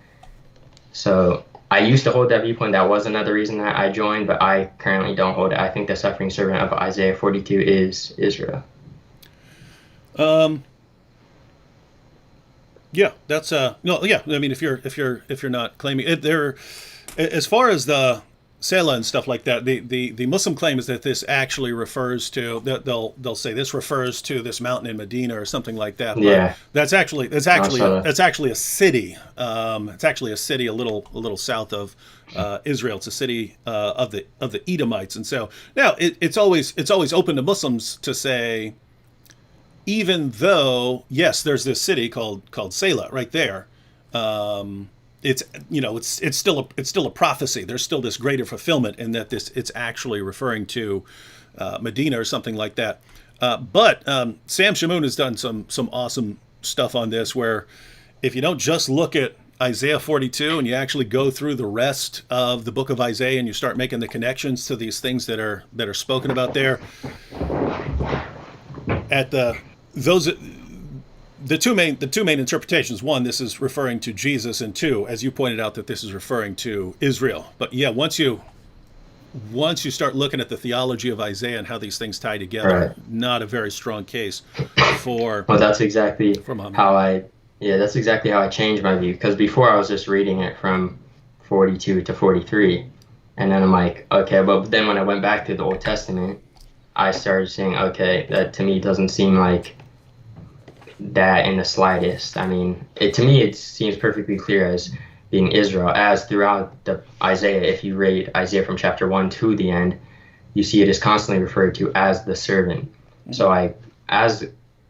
So I used to hold that viewpoint. That was another reason that I joined, but I currently don't hold it. I think the suffering servant of Isaiah 42 is Israel. Yeah, that's no, yeah. I mean, if you're not claiming it, there, as far as the Selah and stuff like that, the Muslim claim is that this actually refers to, they'll say this refers to this mountain in Medina or something like that. But Yeah. that's actually a city. It's actually a city a little south of Israel. It's a city of the Edomites, and so now it's always open to Muslims to say, even though, yes, there's this city called Selah right there. It's, it's still a prophecy. There's still this greater fulfillment in that it's actually referring to Medina or something like that. But Sam Shamoon has done some awesome stuff on this, where if you don't just look at Isaiah 42 and you actually go through the rest of the book of Isaiah and you start making the connections to these things that are spoken about there, at the two main interpretations: one, this is referring to Jesus, and two, as you pointed out, that this is referring to Israel. But yeah, once you start looking at the theology of Isaiah and how these things tie together, Right. not a very strong case for Well, that's exactly Muhammad. that's exactly how I changed my view. Because before I was just reading it from 42 to 43, and then I'm like, okay, but then when I went back to the Old Testament, I started saying, okay, that to me doesn't seem like that in the slightest. I mean, to me, it seems perfectly clear as being Israel, as throughout the Isaiah, if you read Isaiah from chapter 1 to the end, you see it is constantly referred to as the servant. So as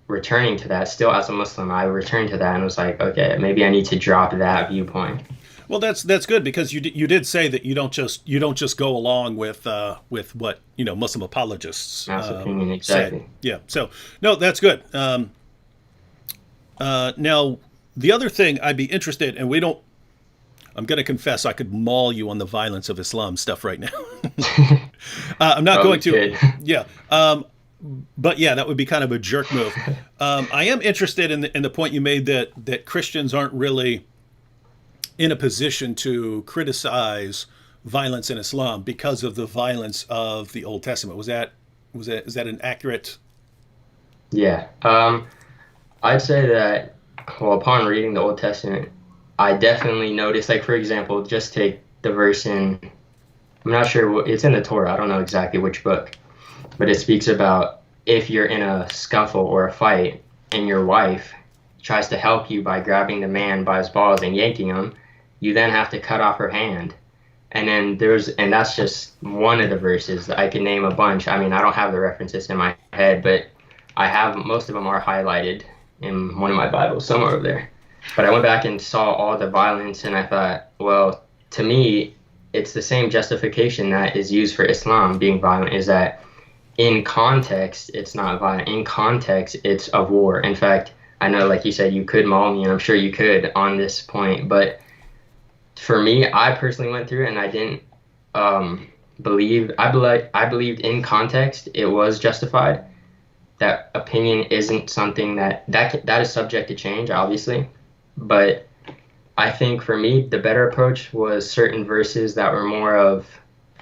returning to that, still as a Muslim, I returned to that and was like, okay, maybe I need to drop that viewpoint. Well, that's good, because you did say that you don't just go along with what Muslim apologists That's opinion, exactly. say. Yeah. So no, that's good. Now, the other thing I'd be interested, and I'm going to confess, I could maul you on the violence of Islam stuff right now. I'm not going to. Yeah. But yeah, that would be kind of a jerk move. I am interested in the point you made that Christians aren't really in a position to criticize violence in Islam because of the violence of the Old Testament. Is that an accurate? Yeah. I'd say that, well, upon reading the Old Testament, I definitely noticed, like, for example, just take the verse in, I'm not sure, it's in the Torah, I don't know exactly which book, but it speaks about if you're in a scuffle or a fight and your wife tries to help you by grabbing the man by his balls and yanking him, you then have to cut off her hand. And then and that's just one of the verses. I can name a bunch. I mean, I don't have the references in my head, but most of them are highlighted in one of my Bibles, somewhere over there. But I went back and saw all the violence, and I thought, well, to me, it's the same justification that is used for Islam being violent, is that in context, it's not violent. In context, it's of war. In fact, I know, like you said, you could maul me, and I'm sure you could on this point, but for me, I personally went through it, and I didn't I believed in context it was justified. That opinion isn't something that is subject to change, obviously. But I think for me, the better approach was certain verses that were more of,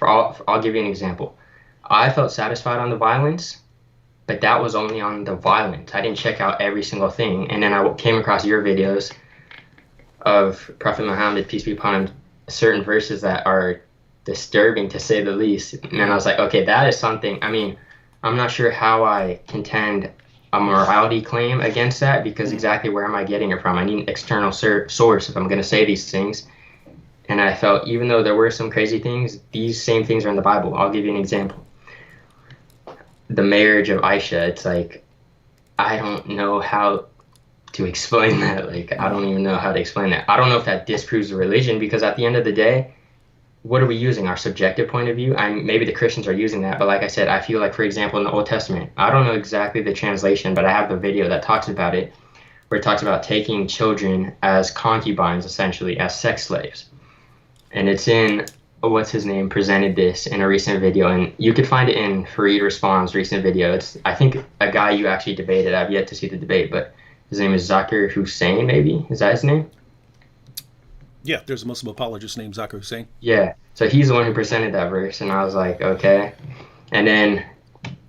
I'll give you an example. I felt satisfied on the violence, but that was only on the violence. I didn't check out every single thing. And then I came across your videos of Prophet Muhammad, peace be upon him, certain verses that are disturbing, to say the least. And I was like, okay, that is something. I mean, I'm not sure how I contend a morality claim against that, because exactly where am I getting it from? I need an external source if I'm going to say these things. And I felt, even though there were some crazy things, these same things are in the Bible. I'll give you an example. The marriage of Aisha, it's like, I don't know how to explain that. Like, I don't even know how to explain that. I don't know if that disproves the religion, because at the end of the day, what are we using? Our subjective point of view? And maybe the Christians are using that, but like I said, I feel like, for example, in the Old Testament, I don't know exactly the translation, but I have the video that talks about it, where it talks about taking children as concubines, essentially, as sex slaves. And it's in, what's his name, presented this in a recent video, and you could find it in Fareed Responds' recent video. It's, I think, a guy you actually debated. I've yet to see the debate, but his name is Zakir Hussein, maybe? Is that his name? Yeah, there's a Muslim apologist named Zakir Hussein. Yeah. So he's the one who presented that verse, and I was like, okay. And then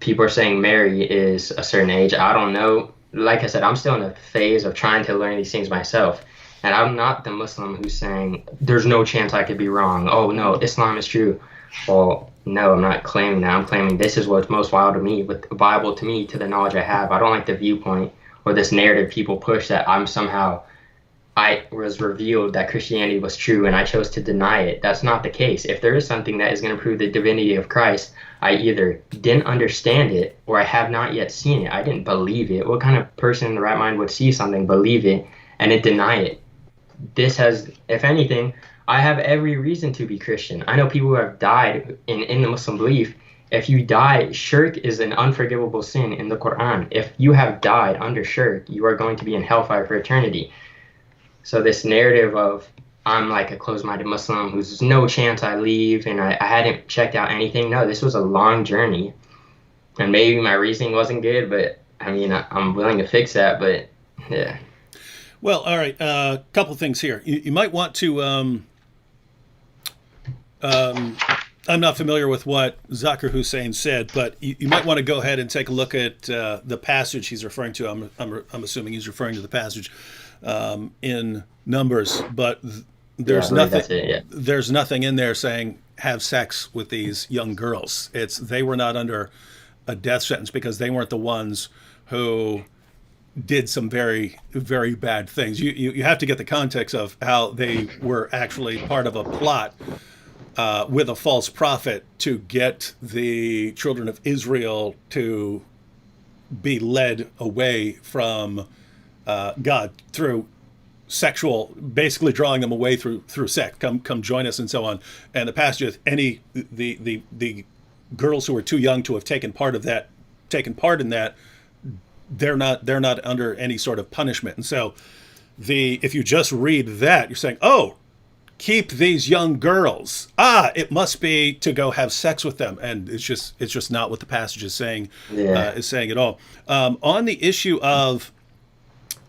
people are saying Mary is a certain age. I don't know. Like I said, I'm still in a phase of trying to learn these things myself. And I'm not the Muslim who's saying there's no chance I could be wrong. Oh, no, Islam is true. Well, no, I'm not claiming that. I'm claiming this is what's most wild to me, with the Bible, to me, to the knowledge I have. I don't like the viewpoint or this narrative people push that I'm somehow, I was revealed that Christianity was true and I chose to deny it. That's not the case. If there is something that is going to prove the divinity of Christ, I either didn't understand it or I have not yet seen it. I didn't believe it. What kind of person in the right mind would see something, believe it, and then deny it? This has, if anything, I have every reason to be Christian. I know people who have died in the Muslim belief. If you die, shirk is an unforgivable sin in the Quran. If you have died under shirk, you are going to be in hellfire for eternity. So this narrative of I'm like a closed-minded Muslim who's no chance I leave and I hadn't checked out anything. No, this was a long journey. And maybe my reasoning wasn't good, but I mean, I'm willing to fix that, but yeah. Well, all right. A couple things here. You might want to. I'm not familiar with what Zakir Hussein said, but you might want to go ahead and take a look at the passage he's referring to. I'm assuming he's referring to the passage in Numbers, but there's Yeah, I believe nothing. that's it, yeah. There's nothing in there saying have sex with these young girls. It's they were not under a death sentence because they weren't the ones who did some very, very bad things. You have to get the context of how they were actually part of a plot with a false prophet to get the children of Israel to be led away from God through sexual, basically drawing them away through sex. Come join us and so on. And the passage, any the girls who were too young to have taken part in that, they're not under any sort of punishment. And so if you just read that, you're saying, oh, keep these young girls. It must be to go have sex with them, and it's just not what the passage is saying. Yeah. Is saying at all. On the issue of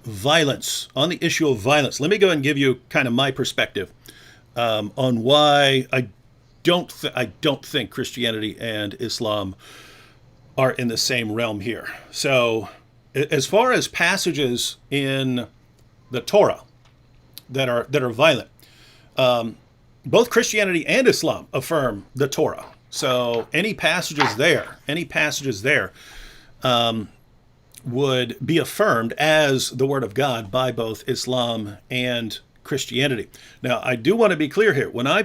violence, let me go ahead and give you kind of my perspective on why I don't think Christianity and Islam are in the same realm here. So, as far as passages in the Torah that are violent, both Christianity and Islam affirm the Torah. So any passages there would be affirmed as the Word of God by both Islam and Christianity. Now, I do want to be clear here. When I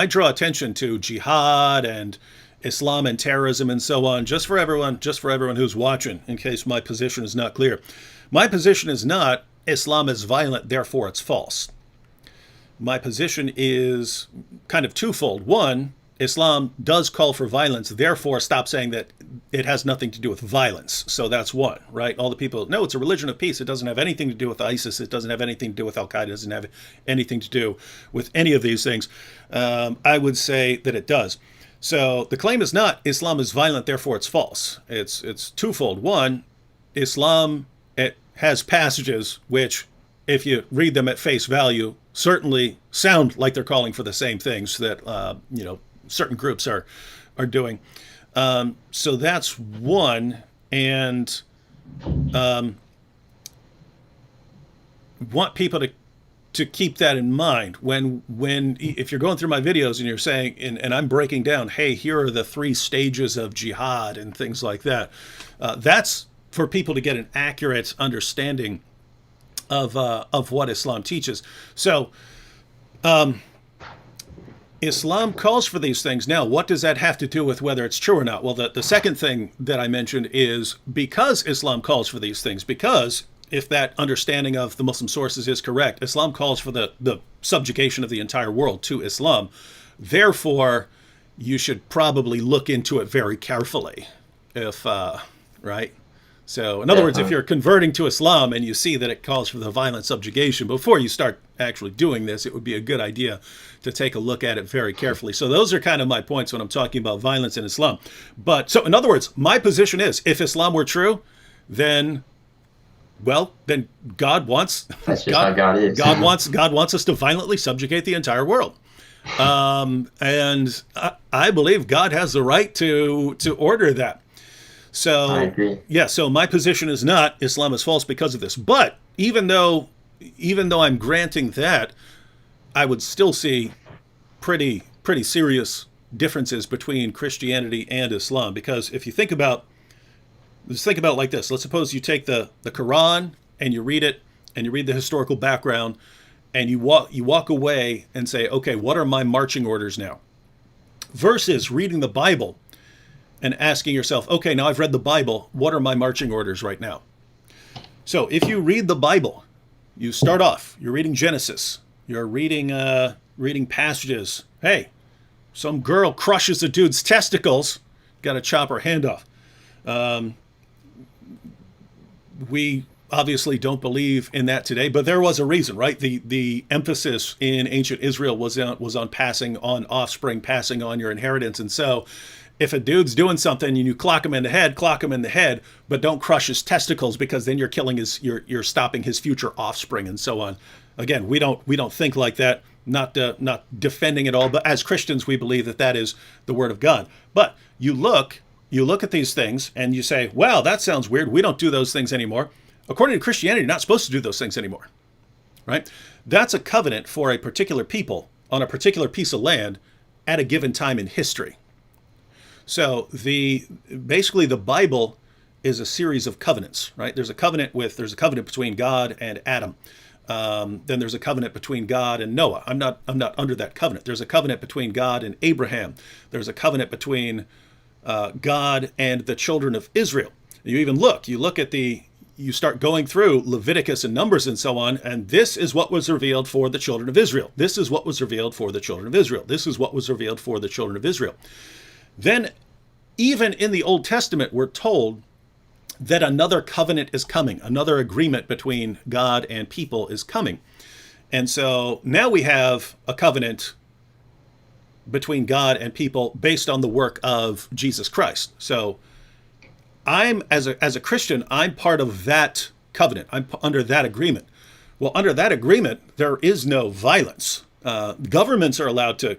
draw attention to jihad and Islam and terrorism and so on, just for everyone who's watching, in case my position is not clear, my position is not Islam is violent, therefore it's false. My position is kind of twofold. One, Islam does call for violence, therefore stop saying that it has nothing to do with violence. So that's one, right? All the people, no, it's a religion of peace. It doesn't have anything to do with ISIS. It doesn't have anything to do with Al-Qaeda. It doesn't have anything to do with any of these things. I would say that it does. So the claim is not Islam is violent, therefore it's false. It's twofold. One, Islam, it has passages which, if you read them at face value, certainly sound like they're calling for the same things that certain groups are doing. So that's one, and want people to keep that in mind when if you're going through my videos and you're saying and I'm breaking down, hey, here are the 3 stages of jihad and things like that. That's for people to get an accurate understanding of what Islam teaches. So Islam calls for these things. Now, what does that have to do with whether it's true or not? Well, the second thing that I mentioned is because Islam calls for these things, because if that understanding of the Muslim sources is correct, Islam calls for the subjugation of the entire world to Islam. Therefore, you should probably look into it very carefully. If right. So, in other words, if you're converting to Islam and you see that it calls for the violent subjugation, before you start actually doing this, it would be a good idea to take a look at it very carefully. So those are kind of my points when I'm talking about violence in Islam. But so, in other words, my position is, if Islam were true, then, well, then God wants That's just how God is. God wants us to violently subjugate the entire world. And I believe God has the right to order that. So I agree. Yeah, so my position is not Islam is false because of this. But even though I'm granting that, I would still see pretty serious differences between Christianity and Islam. Because if you think about it like this. Let's suppose you take the Quran and you read it, and you read the historical background, and you walk away and say, okay, what are my marching orders now? Versus reading the Bible and asking yourself, okay, now I've read the Bible, what are my marching orders right now? So if you read the Bible, you start off, you're reading Genesis, you're reading passages. Hey, some girl crushes a dude's testicles, got to chop her hand off. We obviously don't believe in that today, but there was a reason, right? The emphasis in ancient Israel was on passing on offspring, passing on your inheritance. And so if a dude's doing something and you clock him in the head, but don't crush his testicles, because then you're stopping his future offspring and so on. Again, we don't think like that, not defending it all, but as Christians, we believe that is the word of God. But you look at these things and you say, well, that sounds weird. We don't do those things anymore. According to Christianity, you're not supposed to do those things anymore, right? That's a covenant for a particular people on a particular piece of land at a given time in history. So basically the Bible is a series of covenants, right? There's a covenant between God and Adam. Then there's a covenant between God and Noah. I'm not under that covenant. There's a covenant between God and Abraham. There's a covenant between God and the children of Israel. You start going through Leviticus and Numbers and so on, and this is what was revealed for the children of Israel. This is what was revealed for the children of Israel. This is what was revealed for the children of Israel. Then, even in the Old Testament, we're told that another covenant is coming. Another agreement between God and people is coming. And so now we have a covenant between God and people based on the work of Jesus Christ. So I'm, as a Christian, I'm part of that covenant. I'm under that agreement. Well, under that agreement, there is no violence. Governments are allowed to,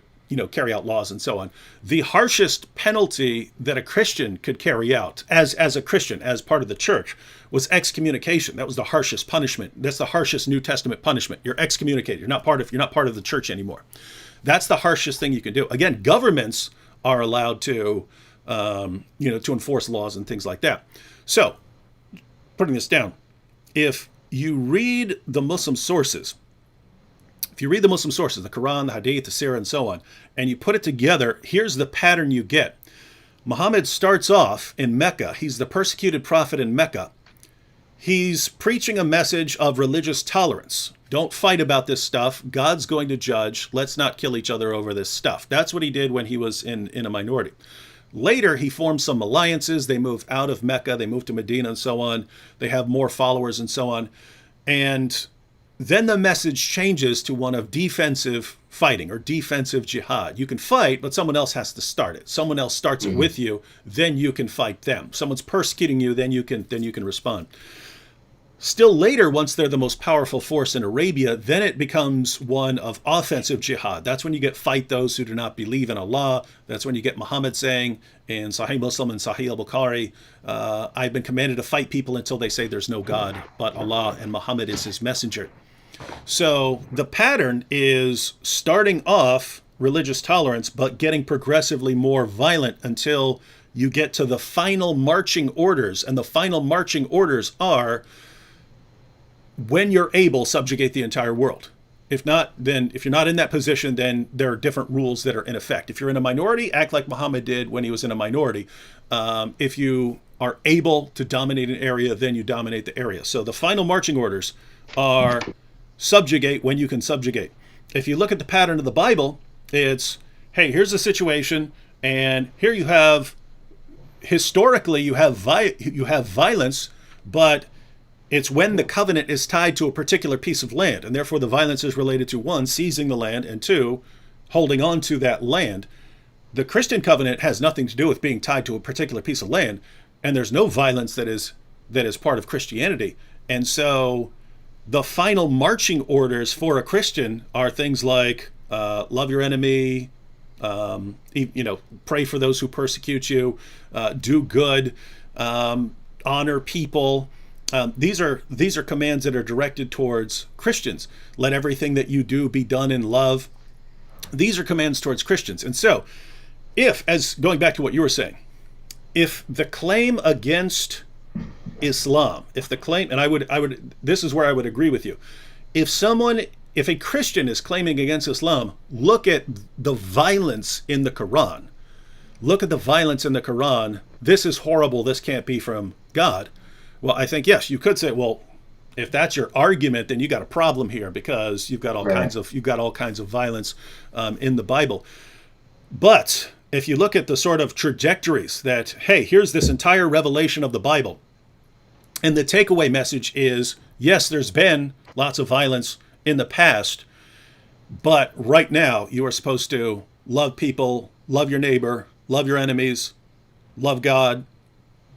carry out laws and so on. The harshest penalty that a Christian could carry out as a Christian, as part of the church, was excommunication. That was the harshest punishment. That's the harshest New Testament punishment. You're excommunicated. You're not part of the church anymore. That's the harshest thing you can do. Again, governments are allowed to, to enforce laws and things like that. So, putting this down, if you read the Muslim sources, the Quran, the Hadith, the Sirah, and so on, and you put it together, here's the pattern you get. Muhammad starts off in Mecca. He's the persecuted prophet in Mecca. He's preaching a message of religious tolerance. Don't fight about this stuff. God's going to judge. Let's not kill each other over this stuff. That's what he did when he was in a minority. Later, he formed some alliances. They moved out of Mecca. They moved to Medina and so on. They have more followers and so on. And then the message changes to one of defensive fighting or defensive jihad. You can fight, but someone else has to start it. Someone else starts it with you, then you can fight them. Someone's persecuting you, then you can respond. Still later, once they're the most powerful force in Arabia, then it becomes one of offensive jihad. That's when you get fight those who do not believe in Allah. That's when you get Muhammad saying in Sahih Muslim and Sahih al-Bukhari, I've been commanded to fight people until they say there's no God but Allah and Muhammad is his messenger. So the pattern is starting off religious tolerance, but getting progressively more violent until you get to the final marching orders. And the final marching orders are, when you're able, subjugate the entire world. If not, then if you're not in that position, then there are different rules that are in effect. If you're in a minority, act like Muhammad did when he was in a minority. If you are able to dominate an area, then you dominate the area. So the final marching orders are subjugate when you can subjugate. If you look at the pattern of the Bible, it's, hey, here's a situation, and here you have, historically, you have violence, but it's when the covenant is tied to a particular piece of land, and therefore the violence is related to, one, seizing the land, and two, holding on to that land. The Christian covenant has nothing to do with being tied to a particular piece of land, and there's no violence that is part of Christianity. And so the final marching orders for a Christian are things like love your enemy, pray for those who persecute you, do good, honor people. These are commands that are directed towards Christians. Let everything that you do be done in love. These are commands towards Christians. And so, as going back to what you were saying, if the claim against Islam, and I would, this is where I would agree with you. If a Christian is claiming against Islam, look at the violence in the Quran. Look at the violence in the Quran. This is horrible. This can't be from God. Well, I think, yes, you could say, well, if that's your argument, then you got a problem here, because you've got all kinds of violence in the Bible. But if you look at the sort of trajectories that, hey, here's this entire revelation of the Bible, and the takeaway message is, yes, there's been lots of violence in the past, but right now you are supposed to love people, love your neighbor, love your enemies, love God.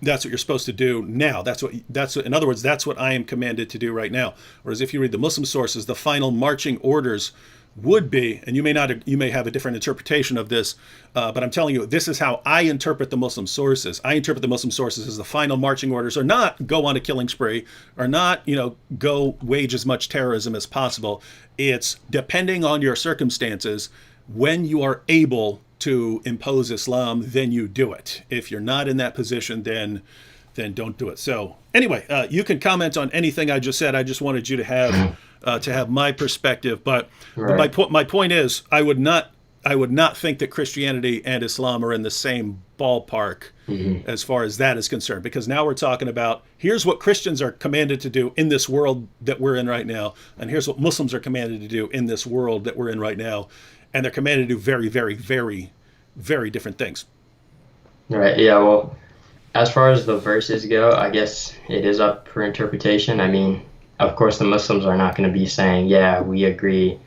That's what you're supposed to do now. In other words, that's what I am commanded to do right now. Whereas if you read the Muslim sources, the final marching orders would be, and you may have a different interpretation of this, but I'm telling you, this is how I interpret the Muslim sources. I interpret the Muslim sources as the final marching orders are not go on a killing spree, or not, go wage as much terrorism as possible. It's depending on your circumstances. When you are able to impose Islam, then you do it. If you're not in that position, then don't do it. So anyway, you can comment on anything I just said. I just wanted you to have my perspective. But, Right. but my point is, I would not think that Christianity and Islam are in the same ballpark as far as that is concerned. Because now we're talking about, here's what Christians are commanded to do in this world that we're in right now, and here's what Muslims are commanded to do in this world that we're in right now. And they're commanded to do very, very, very, very different things. Right. Yeah. Well, as far as the verses go, I guess it is up for interpretation. I mean, of course, the Muslims are not going to be saying, yeah, we agree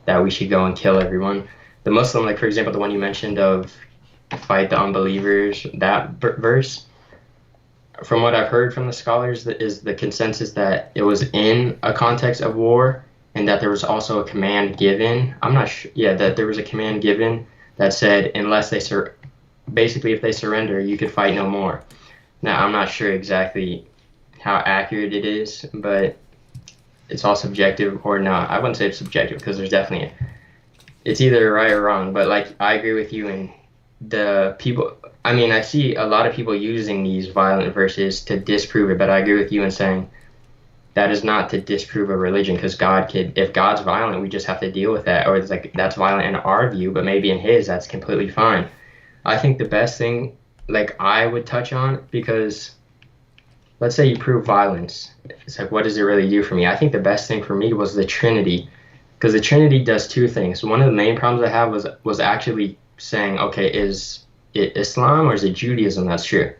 that we should go and kill everyone. The Muslim, like, for example, the one you mentioned of fight the unbelievers, that verse, from what I've heard from the scholars, is the consensus that it was in a context of war, and that there was also a command given. I'm not sure. Yeah, that there was a command given that said, unless they basically, if they surrender, you could fight no more. Now, I'm not sure exactly how accurate it is, but it's all subjective or not. I wouldn't say it's subjective, because there's definitely it's either right or wrong. But like, I agree with you, and the people. I mean, I see a lot of people using these violent verses to disprove it, but I agree with you in saying that is not to disprove a religion, because if God's violent, we just have to deal with that. Or it's like, that's violent in our view, but maybe in his, that's completely fine. I think the best thing, like, I would touch on, because let's say you prove violence. It's like, what does it really do for me? I think the best thing for me was the Trinity, because the Trinity does two things. One of the main problems I have was actually saying, okay, is it Islam or is it Judaism that's true?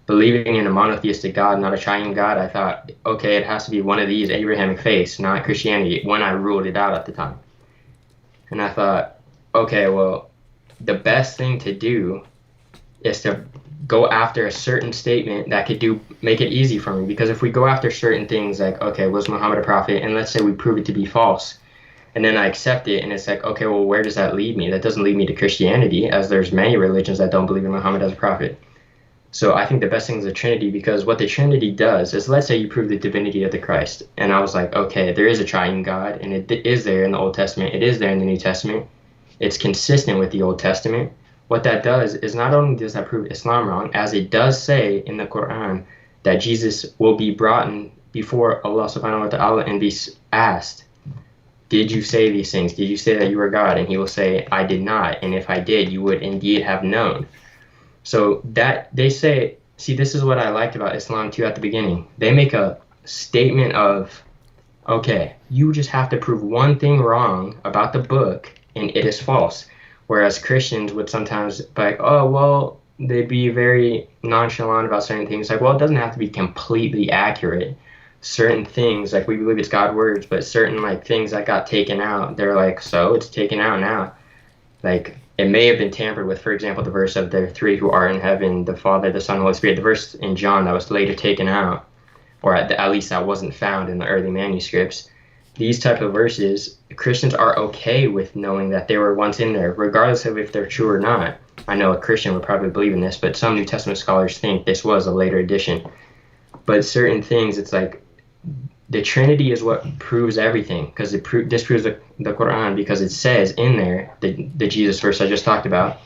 Believing in a monotheistic God, not a triune God, I thought, okay, it has to be one of these Abrahamic faiths, not Christianity, when I ruled it out at the time. And I thought, okay, well, the best thing to do is to go after a certain statement that could make it easy for me. Because if we go after certain things like, okay, was Muhammad a prophet? And let's say we prove it to be false, and then I accept it, and it's like, okay, well, where does that lead me? That doesn't lead me to Christianity, as there's many religions that don't believe in Muhammad as a prophet. So I think the best thing is the Trinity, because what the Trinity does is, let's say you prove the divinity of the Christ, and I was like, okay, there is a triune God, and it is there in the Old Testament, it is there in the New Testament, it's consistent with the Old Testament. What that does is, not only does that prove Islam wrong, as it does say in the Quran that Jesus will be brought in before Allah subhanahu wa ta'ala and be asked, did you say these things? Did you say that you were God? And he will say, I did not, and if I did, you would indeed have known. So that they say See, this is what I liked about Islam too at the beginning. They make a statement of, okay, you just have to prove one thing wrong about the book and it is false. Whereas Christians would sometimes be like, oh, well, they'd be very nonchalant about certain things. Like, well, it doesn't have to be completely accurate. Certain things, like we believe it's God's words, but certain like things that got taken out, they're like, so it's taken out now. Like it may have been tampered with. For example, the verse of the three who are in heaven, the Father, the Son, Holy Spirit, the verse in John that was later taken out, or at least that wasn't found in the early manuscripts. These type of verses, Christians are okay with knowing that they were once in there, regardless of if they're true or not. I know a Christian would probably believe in this, but some New Testament scholars think this was a later addition. But certain things, it's like the Trinity is what proves everything, because it disproves the Quran, because it says in there, the Jesus verse I just talked about.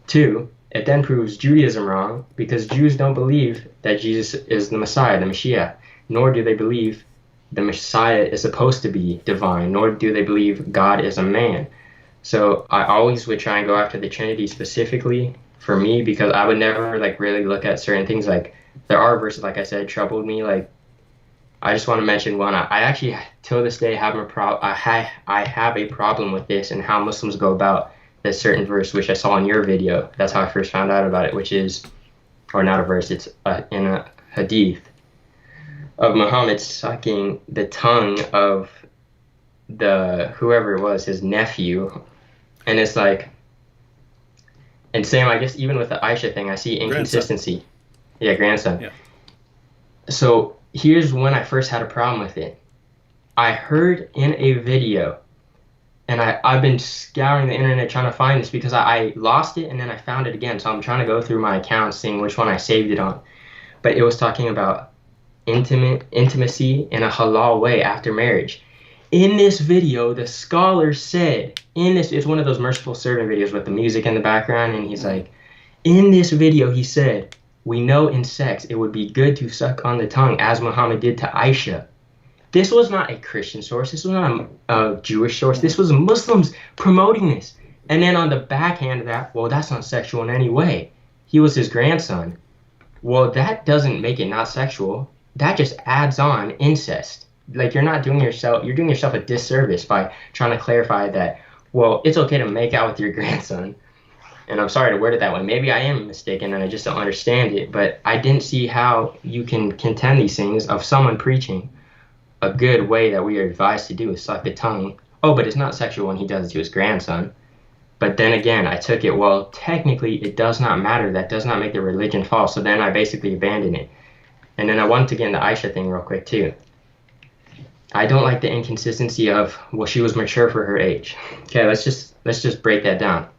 Two, it then proves Judaism wrong, because Jews don't believe that Jesus is the Messiah, the Mashiach, nor do they believe the Messiah is supposed to be divine, nor do they believe God is a man. So I always would try and go after the Trinity specifically for me, because I would never like really look at certain things. Like there are verses, like I said, troubled me. Like I just want to mention one. I actually till this day have I have a problem with this and how Muslims go about this certain verse, which I saw in your video. That's how I first found out about it, which is, or not a verse, it's in a hadith of Muhammad sucking the tongue of whoever it was, his nephew. And it's like, and same, I guess, even with the Aisha thing, I see inconsistency. Grandson. Yeah, grandson. Yeah. So here's when I first had a problem with it. I heard in a video, and I've been scouring the internet trying to find this because I lost it and then I found it again. So I'm trying to go through my accounts, seeing which one I saved it on. But it was talking about intimacy in a halal way after marriage. In this video, the scholar said, it's one of those merciful servant videos with the music in the background, and he's like, in this video, he said, we know in sex it would be good to suck on the tongue as Muhammad did to Aisha. This was not a Christian source. This was not a Jewish source. This was Muslims promoting this. And then on the backhand of that, well, that's not sexual in any way. He was his grandson. Well, that doesn't make it not sexual. That just adds on incest. Like you're doing yourself a disservice by trying to clarify that, well, it's okay to make out with your grandson. And I'm sorry to word it that way. Maybe I am mistaken and I just don't understand it, but I didn't see how you can contend these things of someone preaching a good way that we are advised to do is suck the tongue. Oh, but it's not sexual when he does it to his grandson. But then again, I took it, well, technically it does not matter. That does not make the religion false. So then I basically abandoned it. And then I wanted to get into the Aisha thing real quick too. I don't like the inconsistency of, well, she was mature for her age. Okay, let's just break that down.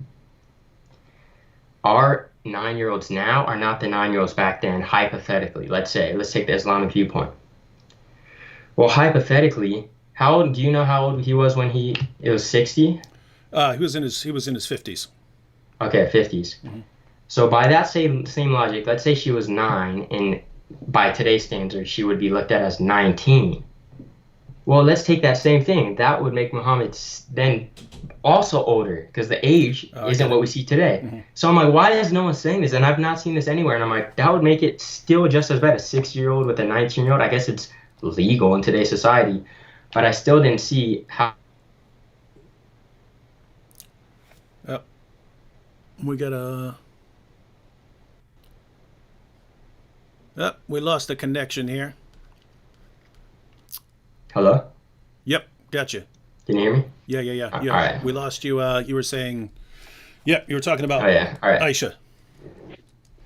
Our 9-year-olds now are not the 9-year-olds back then, hypothetically. Let's take the Islamic viewpoint. Well, hypothetically, do you know how old he was when it was 60? He was in his 50s. Okay, 50s. Mm-hmm. So by that same logic, let's say she was 9, and by today's standards, she would be looked at as 19. Well, let's take that same thing. That would make Muhammad then also older, because the age isn't what we see today. Mm-hmm. So I'm like, why is no one saying this? And I've not seen this anywhere. And I'm like, that would make it still just as bad. A 6-year-old with a 19-year-old. I guess it's legal in today's society, but I still didn't see how. We got we lost the connection here. Hello? Yep, gotcha. Can you hear me? Yeah. All right. We lost you. You were saying, you were talking about All right. Aisha.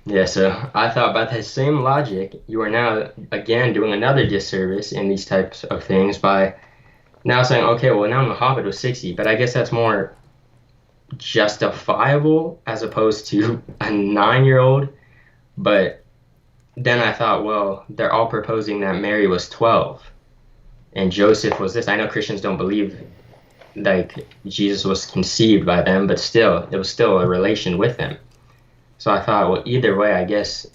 Yeah, so I thought about that same logic. You are now, again, doing another disservice in these types of things by now saying, okay, well, now Muhammad was 60, but I guess that's more justifiable as opposed to a 9-year-old. But then I thought, well, they're all proposing that Mary was 12 and Joseph was this. I know Christians don't believe like Jesus was conceived by them, but still, it was still a relation with them. So I thought, well, either way, I guess,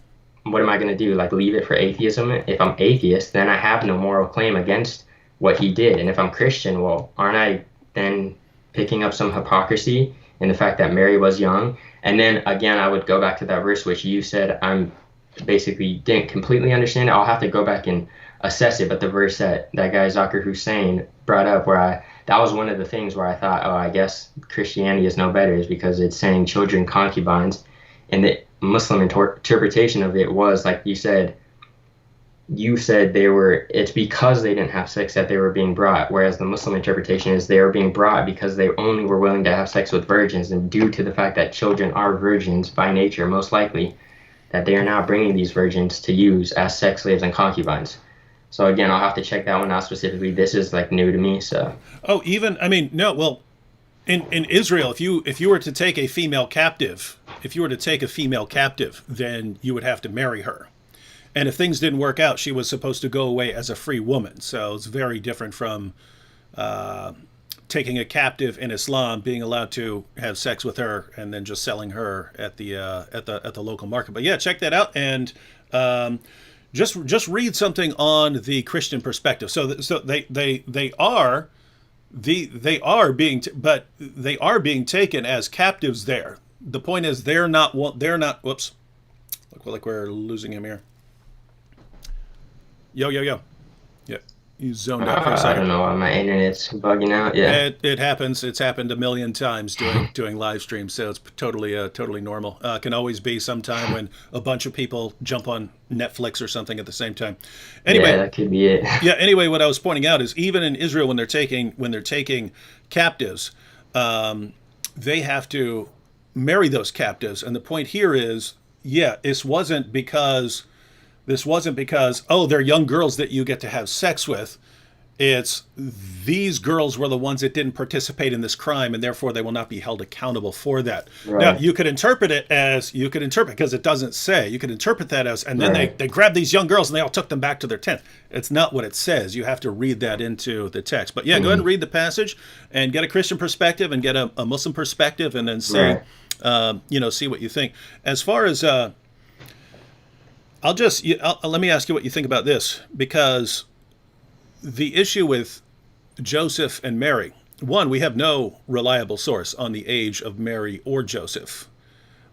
what am I going to do? Like, leave it for atheism? If I'm atheist, then I have no moral claim against what he did. And if I'm Christian, well, aren't I then picking up some hypocrisy in the fact that Mary was young? And then, again, I would go back to that verse which you said I'm basically didn't completely understand it. I'll have to go back and assess it. But the verse that guy Zakir Hussein brought up, that was one of the things where I thought, oh, I guess Christianity is no better, is because it's saying children concubines, and the Muslim interpretation of it was like you said it's because they didn't have sex that they were being brought, whereas the Muslim interpretation is they were being brought because they only were willing to have sex with virgins, and due to the fact that children are virgins by nature, most likely, that they are now bringing these virgins to use as sex slaves and concubines. So again, I'll have to check that one out specifically. This is like new to me, so. Oh, even I mean, no. Well, in Israel, if you were to take a female captive, then you would have to marry her. And if things didn't work out, she was supposed to go away as a free woman. So it's very different from taking a captive in Islam, being allowed to have sex with her, and then just selling her at the local market. But yeah, check that out, and just read something on the Christian perspective. So they are being taken as captives there. The point is they're not. Whoops, look like we're losing him here. Yo. Yeah, you zoned out for a I second. don't know why my internet's bugging out. Yeah. It happens. It's happened a million times doing live streams, so it's totally normal. Can always be sometime when a bunch of people jump on Netflix or something at the same time. Anyway, Yeah, that could be it. yeah. Anyway, what I was pointing out is even in Israel when they're taking captives, they have to marry those captives, and the point here is, yeah, this wasn't because, oh, they're young girls that you get to have sex with. It's these girls were the ones that didn't participate in this crime, and therefore they will not be held accountable for that. Right. Now, you could interpret because it doesn't say. You could interpret that as, and then Right. they grabbed these young girls and they all took them back to their tent. It's not what it says. You have to read that into the text. But yeah, go ahead and read the passage and get a Christian perspective and get a Muslim perspective, and then see, Right. see what you think. As far as let me ask you what you think about this, because the issue with Joseph and Mary, one, we have no reliable source on the age of Mary or Joseph.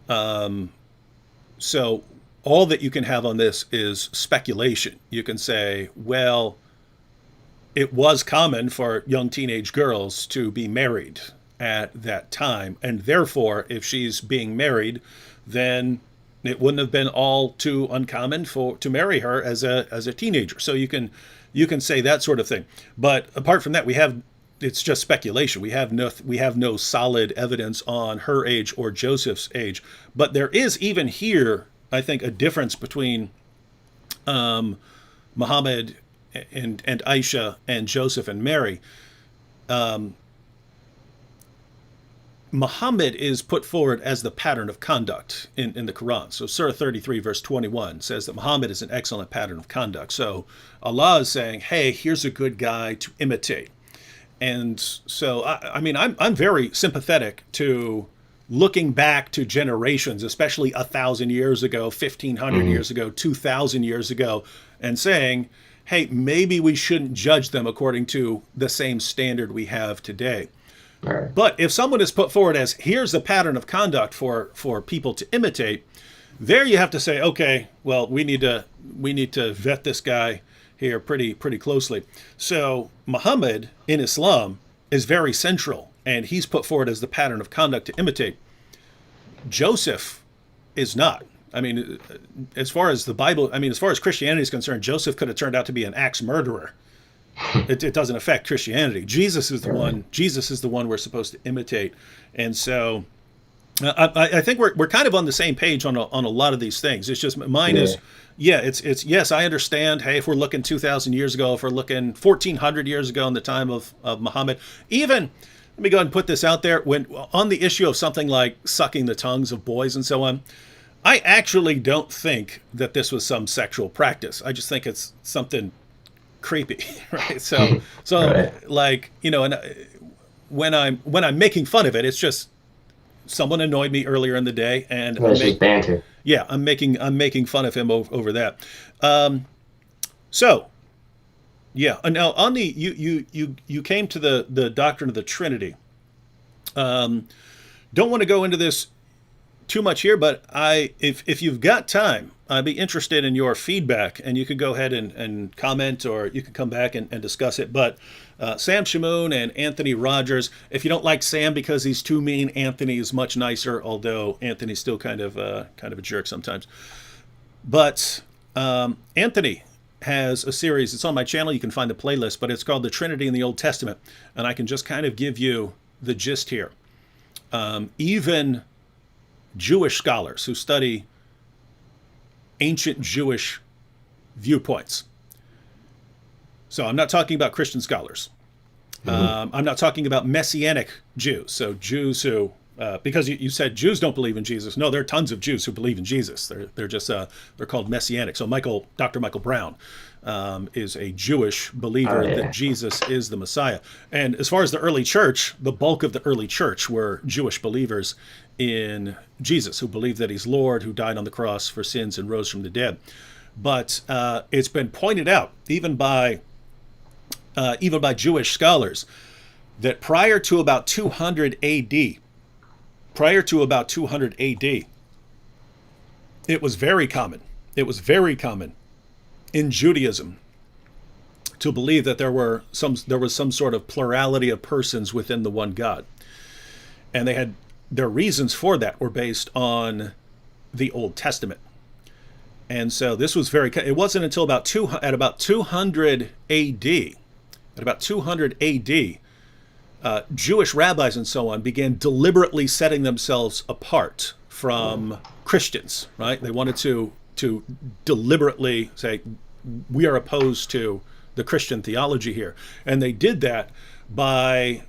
So all that you can have on this is speculation. You can say, well, it was common for young teenage girls to be married at that time, and therefore, if she's being married, then it wouldn't have been all too uncommon to marry her as a teenager. So you can say that sort of thing. But apart from that, it's just speculation. We have no solid evidence on her age or Joseph's age. But there is even here, I think, a difference between Muhammad and Aisha and Joseph and Mary. Muhammad is put forward as the pattern of conduct in the Quran. So Surah 33, verse 21 says that Muhammad is an excellent pattern of conduct. So Allah is saying, hey, here's a good guy to imitate. And so, I'm very sympathetic to looking back to generations, especially 1,000 years ago, 1,500 years ago, 2,000 years ago, and saying, hey, maybe we shouldn't judge them according to the same standard we have today. Right. But if someone is put forward as, here's a pattern of conduct for people to imitate, there you have to say, okay, well, we need to vet this guy here pretty closely. So Muhammad in Islam is very central, and he's put forward as the pattern of conduct to imitate. Joseph is not. I mean, as far as the Bible, as far as Christianity is concerned, Joseph could have turned out to be an axe murderer. It doesn't affect Christianity. Jesus is the one. Jesus is the one we're supposed to imitate, and so I think we're kind of on the same page on a lot of these things. It's just mine is, it's yes, I understand. Hey, if we're looking 2,000 years ago, if we're looking 1,400 years ago in the time of Muhammad, even let me go ahead and put this out there. When on the issue of something like sucking the tongues of boys and so on, I actually don't think that this was some sexual practice. I just think it's something creepy, right? So Right. like, and when I'm making fun of it, it's just someone annoyed me earlier in the day, and It's just banter. yeah, I'm making fun of him over that. So yeah, and now on the you came to the doctrine of the Trinity. Don't want to go into this too much here, but if you've got time, I'd be interested in your feedback, and you could go ahead and comment, or you could come back and discuss it. But Sam Shamoon and Anthony Rogers. If you don't like Sam because he's too mean, Anthony is much nicer. Although Anthony's still kind of a jerk sometimes. But Anthony has a series. It's on my channel. You can find the playlist, but it's called The Trinity in the Old Testament, and I can just kind of give you the gist here. Even Jewish scholars who study ancient Jewish viewpoints. So I'm not talking about Christian scholars. I'm not talking about Messianic Jews. So Jews who, because you said Jews don't believe in Jesus. No, there are tons of Jews who believe in Jesus. They're just they're called Messianic. So Dr. Michael Brown is a Jewish believer that Jesus is the Messiah. And as far as the early church, the bulk of the early church were Jewish believers in Jesus, who believed that he's Lord, who died on the cross for sins and rose from the dead. But it's been pointed out, even by Jewish scholars, that prior to about 200 AD, it was very common in Judaism to believe that there was some sort of plurality of persons within the one God. And their reasons for that were based on the Old Testament. And so this was it wasn't until about 200 AD, Jewish rabbis and so on began deliberately setting themselves apart from Christians, right? They wanted to deliberately say, we are opposed to the Christian theology here. And they did that by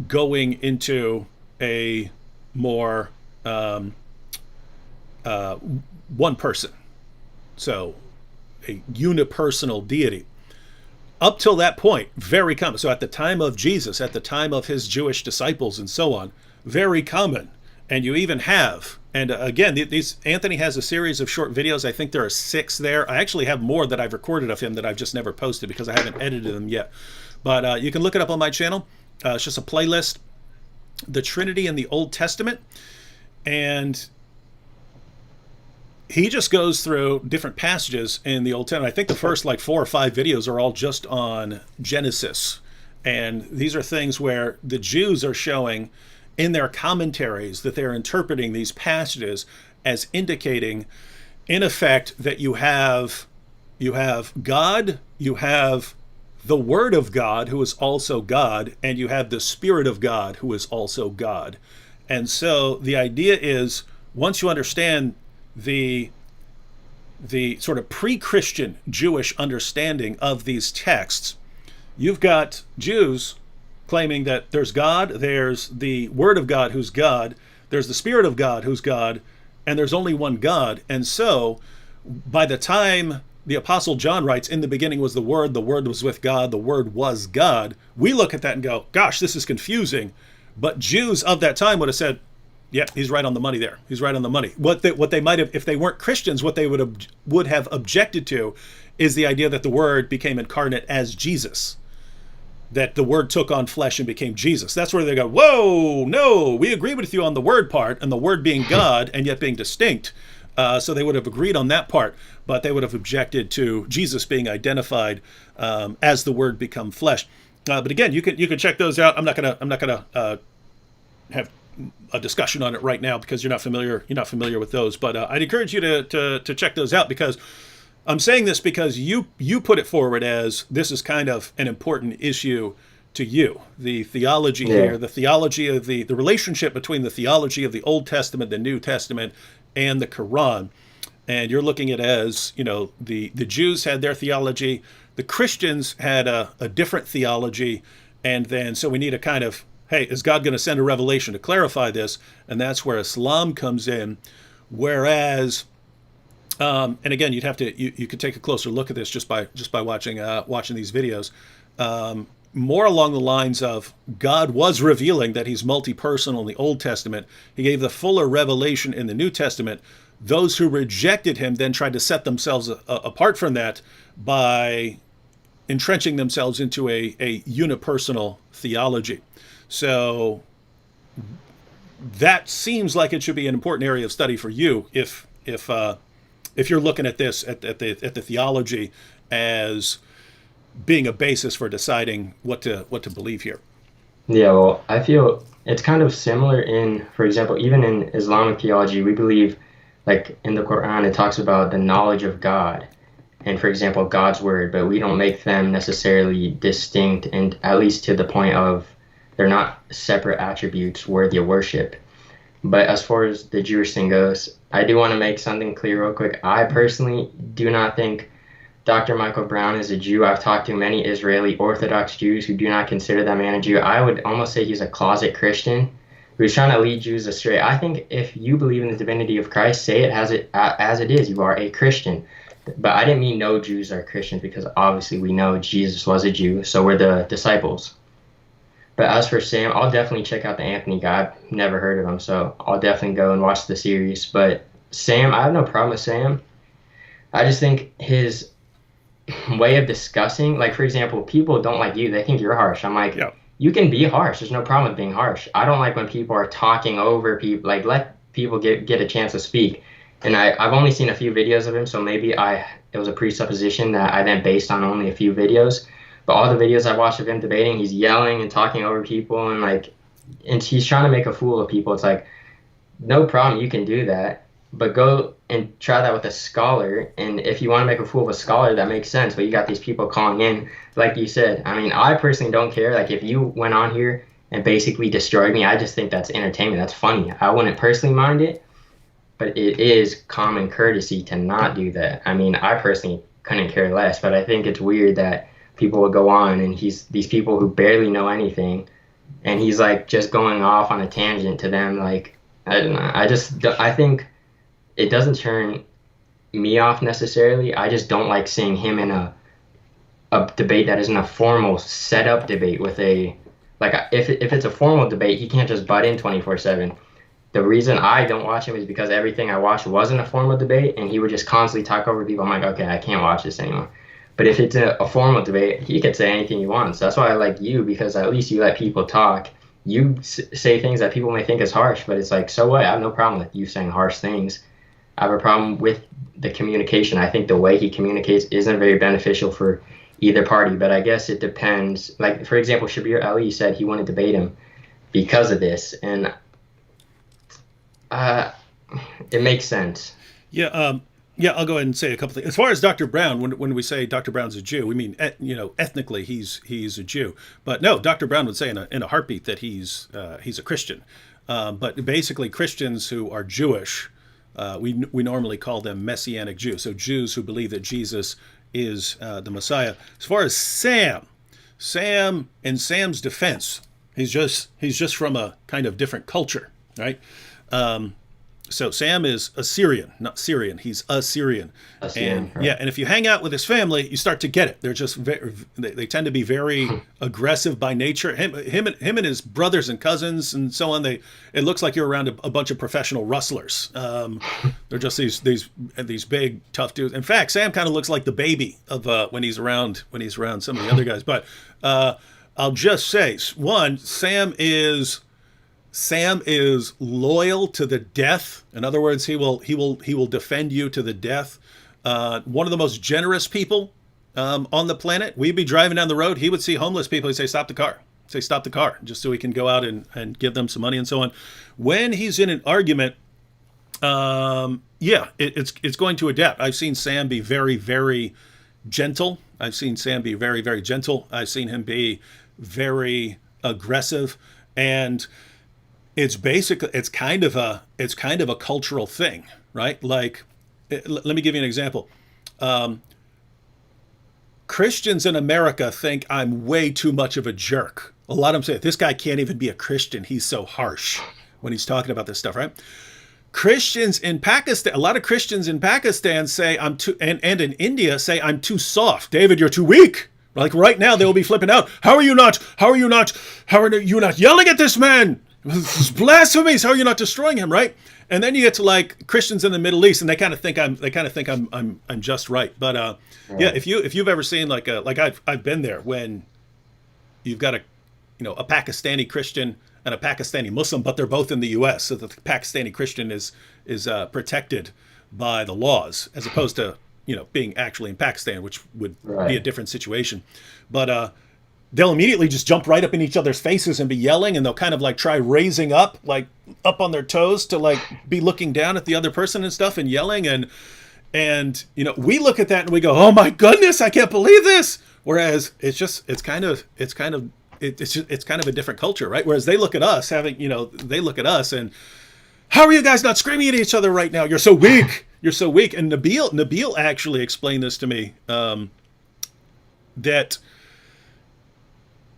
going into a more one person. So a unipersonal deity. Up till that point, very common. So at the time of Jesus, at the time of his Jewish disciples and so on, very common. And you even have, and again, Anthony has a series of short videos. I think there are 6 there. I actually have more that I've recorded of him that I've just never posted because I haven't edited them yet. But you can look it up on my channel. It's just a playlist, The Trinity in the Old Testament. And he just goes through different passages in the Old Testament. I think the first 4 or 5 videos are all just on Genesis. And these are things where the Jews are showing in their commentaries that they're interpreting these passages as indicating, in effect, that you have God, you have the Word of God, who is also God, and you have the Spirit of God, who is also God. And so the idea is, once you understand the sort of pre-Christian Jewish understanding of these texts, you've got Jews claiming that there's God, there's the Word of God who's God, there's the Spirit of God who's God, and there's only one God. And so by the time the Apostle John writes, in the beginning was the Word was with God, the Word was God, we look at that and go, gosh, this is confusing. But Jews of that time would have said, yeah, he's right on the money there. He's right on the money. What they might have, if they weren't Christians, what they would have objected to is the idea that the Word became incarnate as Jesus, that the Word took on flesh and became Jesus. That's where they go, whoa, no, we agree with you on the Word part, and the Word being God and yet being distinct. So they would have agreed on that part, but they would have objected to Jesus being identified as the Word become flesh. But again, you can check those out. I'm not gonna have a discussion on it right now because you're not familiar with those. But I'd encourage you to check those out, because I'm saying this because you put it forward as this is kind of an important issue to you. The theology here, the theology of the relationship between the theology of the Old Testament, the New Testament, and the Quran. And you're looking at it as, the Jews had their theology, the Christians had a different theology, and then so we need a kind of, hey, is God going to send a revelation to clarify this? And that's where Islam comes in. Whereas, and again, you could take a closer look at this just by watching these videos. More along the lines of God was revealing that he's multi-personal in the Old Testament. He gave the fuller revelation in the New Testament. Those who rejected him then tried to set themselves apart from that by entrenching themselves into a unipersonal theology. So that seems like it should be an important area of study for you if you're looking at this at the theology as being a basis for deciding what to believe here. Yeah, well, I feel it's kind of similar in, for example, even in Islamic theology, we believe, like in the Quran, it talks about the knowledge of God and, for example, God's word, but we don't make them necessarily distinct, and at least to the point of they're not separate attributes worthy of worship. But as far as the Jewish thing goes, I do want to make something clear real quick. I personally do not think Dr. Michael Brown is a Jew. I've talked to many Israeli Orthodox Jews who do not consider that man a Jew. I would almost say he's a closet Christian who's trying to lead Jews astray. I think if you believe in the divinity of Christ, say it as it is. You are a Christian. But I didn't mean no Jews are Christians, because obviously we know Jesus was a Jew, so were the disciples. But as for Sam, I'll definitely check out the Anthony guy. I've never heard of him, so I'll definitely go and watch the series. But Sam, I have no problem with Sam. I just think his way of discussing, like, for example, people don't like you. They think you're harsh. I'm like, Yeah. you can be harsh. There's no problem with being harsh. I don't like when people are talking over people. Like, let people get a chance to speak. And I've only seen a few videos of him, so maybe it was a presupposition that I then based on only a few videos. But all the videos I watched of him debating, he's yelling and talking over people, and he's trying to make a fool of people. It's like, no problem, you can do that, but go and try that with a scholar. And if you want to make a fool of a scholar, that makes sense. But you got these people calling in, like you said. I mean, I personally don't care. Like, if you went on here and basically destroyed me, I just think that's entertainment. That's funny. I wouldn't personally mind it, but it is common courtesy to not do that. I mean, I personally couldn't care less, but I think it's weird that people would go on, and these people who barely know anything, and he's like just going off on a tangent to them. Like, I don't know. I think it doesn't turn me off necessarily. I just don't like seeing him in a debate that isn't a formal set up debate with if it's a formal debate, he can't just butt in 24/7. The reason I don't watch him is because everything I watched wasn't a formal debate, and he would just constantly talk over people. I'm like, okay, I can't watch this anymore. But if it's a formal debate, he could say anything he wants. That's why I like you, because at least you let people talk. You say things that people may think is harsh, but it's like, so what? I have no problem with you saying harsh things. I have a problem with the communication. I think the way he communicates isn't very beneficial for either party, but I guess it depends. Like, for example, Shabir Ali said he wouldn't debate him because of this, and it makes sense. Yeah. Yeah, I'll go ahead and say a couple things. As far as Dr. Brown, when we say Dr. Brown's a Jew, we mean ethnically he's a Jew. But no, Dr. Brown would say in a heartbeat that he's a Christian. But basically, Christians who are Jewish, we normally call them Messianic Jews. So Jews who believe that Jesus is the Messiah. As far as Sam, in Sam's defense, he's just from a kind of different culture, right? So Sam is Assyrian, not Syrian. He's Assyrian. Assyrian, and right. yeah, and if you hang out with his family, you start to get it. They're just they tend to be very aggressive by nature. Him and his brothers and cousins and so on. It looks like you're around a bunch of professional rustlers. They're just these big tough dudes. In fact, Sam kind of looks like the baby of when he's around some of the other guys. But I'll just say, one, Sam is loyal to the death. In other words, he will defend you to the death. One of the most generous people on the planet. We'd be driving down the road. He would see homeless people. He'd say, "Stop the car." Say, "Stop the car," just so he can go out and give them some money and so on. When he's in an argument, it's going to adapt. I've seen Sam be very, very gentle. I've seen Sam be very, very gentle. I've seen him be very aggressive, and it's kind of a cultural thing, right? Like, let me give you an example. Christians in America think I'm way too much of a jerk. A lot of them say, this guy can't even be a Christian. He's so harsh when he's talking about this stuff, right? Christians in Pakistan, a lot of Christians in Pakistan say I'm too, and in India say I'm too soft. David, you're too weak. Like right now, they will be flipping out. How are you not yelling at this man? This is blasphemies. How are you not destroying him, right? And then you get to like Christians in the Middle East, and they kind of think I'm just right. But yeah, if you've ever seen like I've been there when you've got a Pakistani Christian and a Pakistani Muslim, but they're both in the U.S., so that the Pakistani Christian is protected by the laws, as opposed to being actually in Pakistan, which would be a different situation. But they'll immediately just jump right up in each other's faces and be yelling, and they'll kind of like try raising up, like up on their toes to like be looking down at the other person and stuff and yelling. And we look at that and we go, oh my goodness, I can't believe this. Whereas it's kind of a different culture, right? Whereas they look at us they look at us and, how are you guys not screaming at each other right now? You're so weak. You're so weak. And Nabil actually explained this to me, that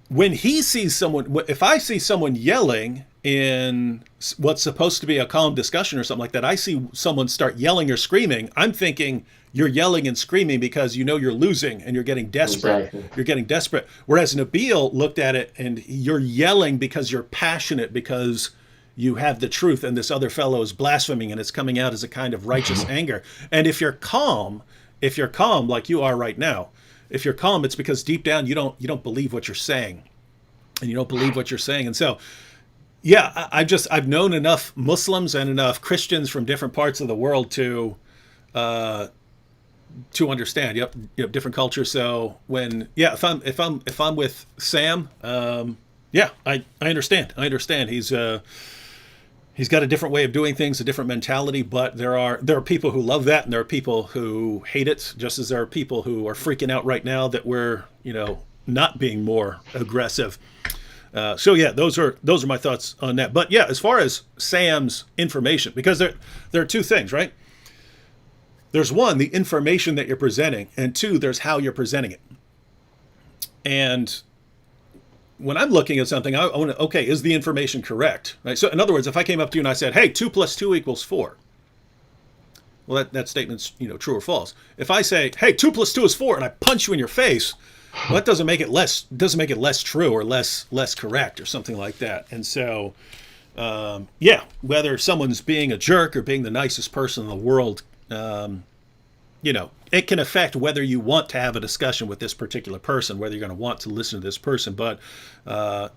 when he sees someone, if I see someone yelling in what's supposed to be a calm discussion or something like that, I see someone start yelling or screaming, I'm thinking you're yelling and screaming because you're losing and you're getting desperate. Exactly. You're getting desperate. Whereas Nabil looked at it and you're yelling because you're passionate, because you have the truth and this other fellow is blaspheming and it's coming out as a kind of righteous anger. And if you're calm like you are right now, if you're calm, it's because deep down you don't believe what you're saying, and you don't believe what you're saying. And so, yeah, I've known enough Muslims and enough Christians from different parts of the world to understand. Yep, different cultures. So if I'm with Sam, I understand. He's got a different way of doing things, a different mentality, but there are people who love that, and there are people who hate it, just as there are people who are freaking out right now that we're, not being more aggressive. Those are my thoughts on that. But yeah, as far as Sam's information, because there are two things, right? There's one, the information that you're presenting, and two, there's how you're presenting it. And when I'm looking at something, I want to, okay, is the information correct? Right. So in other words, if I came up to you and I said, hey, 2 + 2 = 4. Well, that statement's, true or false. If I say, hey, 2 + 2 is 4, and I punch you in your face, well, that doesn't make it less true or less correct or something like that. And so, whether someone's being a jerk or being the nicest person in the world, it can affect whether you want to have a discussion with this particular person, whether you're going to want to listen to this person. But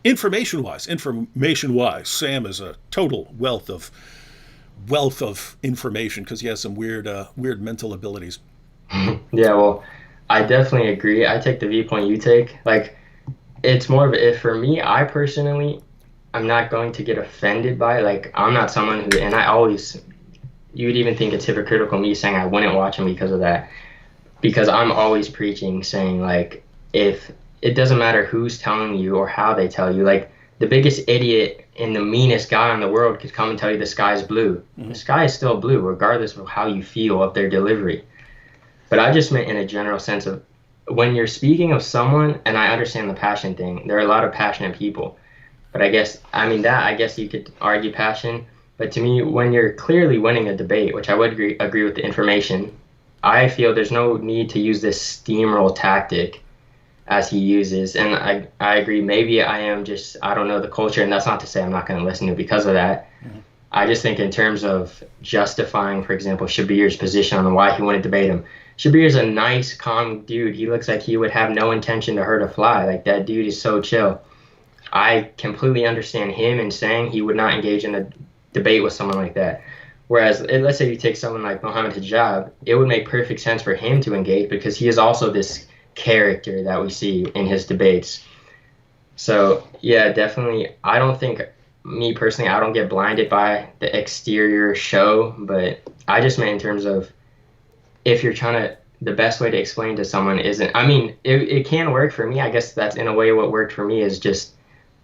information-wise, Sam is a total wealth of information, because he has some weird mental abilities. Yeah, well, I definitely agree. I take the viewpoint you take. Like, it's more of if for me, I personally, I'm not going to get offended by it. Like, I'm not someone who, and you would even think it's hypocritical me saying I wouldn't watch him because of that. Because I'm always preaching, saying, like, if it doesn't matter who's telling you or how they tell you, like, the biggest idiot and the meanest guy in the world could come and tell you the sky's blue. Mm-hmm. The sky is still blue, regardless of how you feel of their delivery. But I just meant in a general sense of when you're speaking of someone, and I understand the passion thing, there are a lot of passionate people. But I guess you could argue passion. But to me, when you're clearly winning a debate, which I would agree with the information, I feel there's no need to use this steamroll tactic as he uses. And I agree, maybe I don't know the culture, and that's not to say I'm not going to listen to it because of that. Mm-hmm. I just think in terms of justifying, for example, Shabir's position on why he wouldn't debate him. Shabir's a nice, calm dude. He looks like he would have no intention to hurt a fly. Like, that dude is so chill. I completely understand him in saying he would not engage in a debate with someone like that. Whereas, let's say you take someone like Mohammed Hijab, it would make perfect sense for him to engage because he is also this character that we see in his debates. So, yeah, definitely, me personally, I don't get blinded by the exterior show, but I just meant in terms of if you're the best way to explain to someone it can work for me. I guess that's in a way what worked for me is just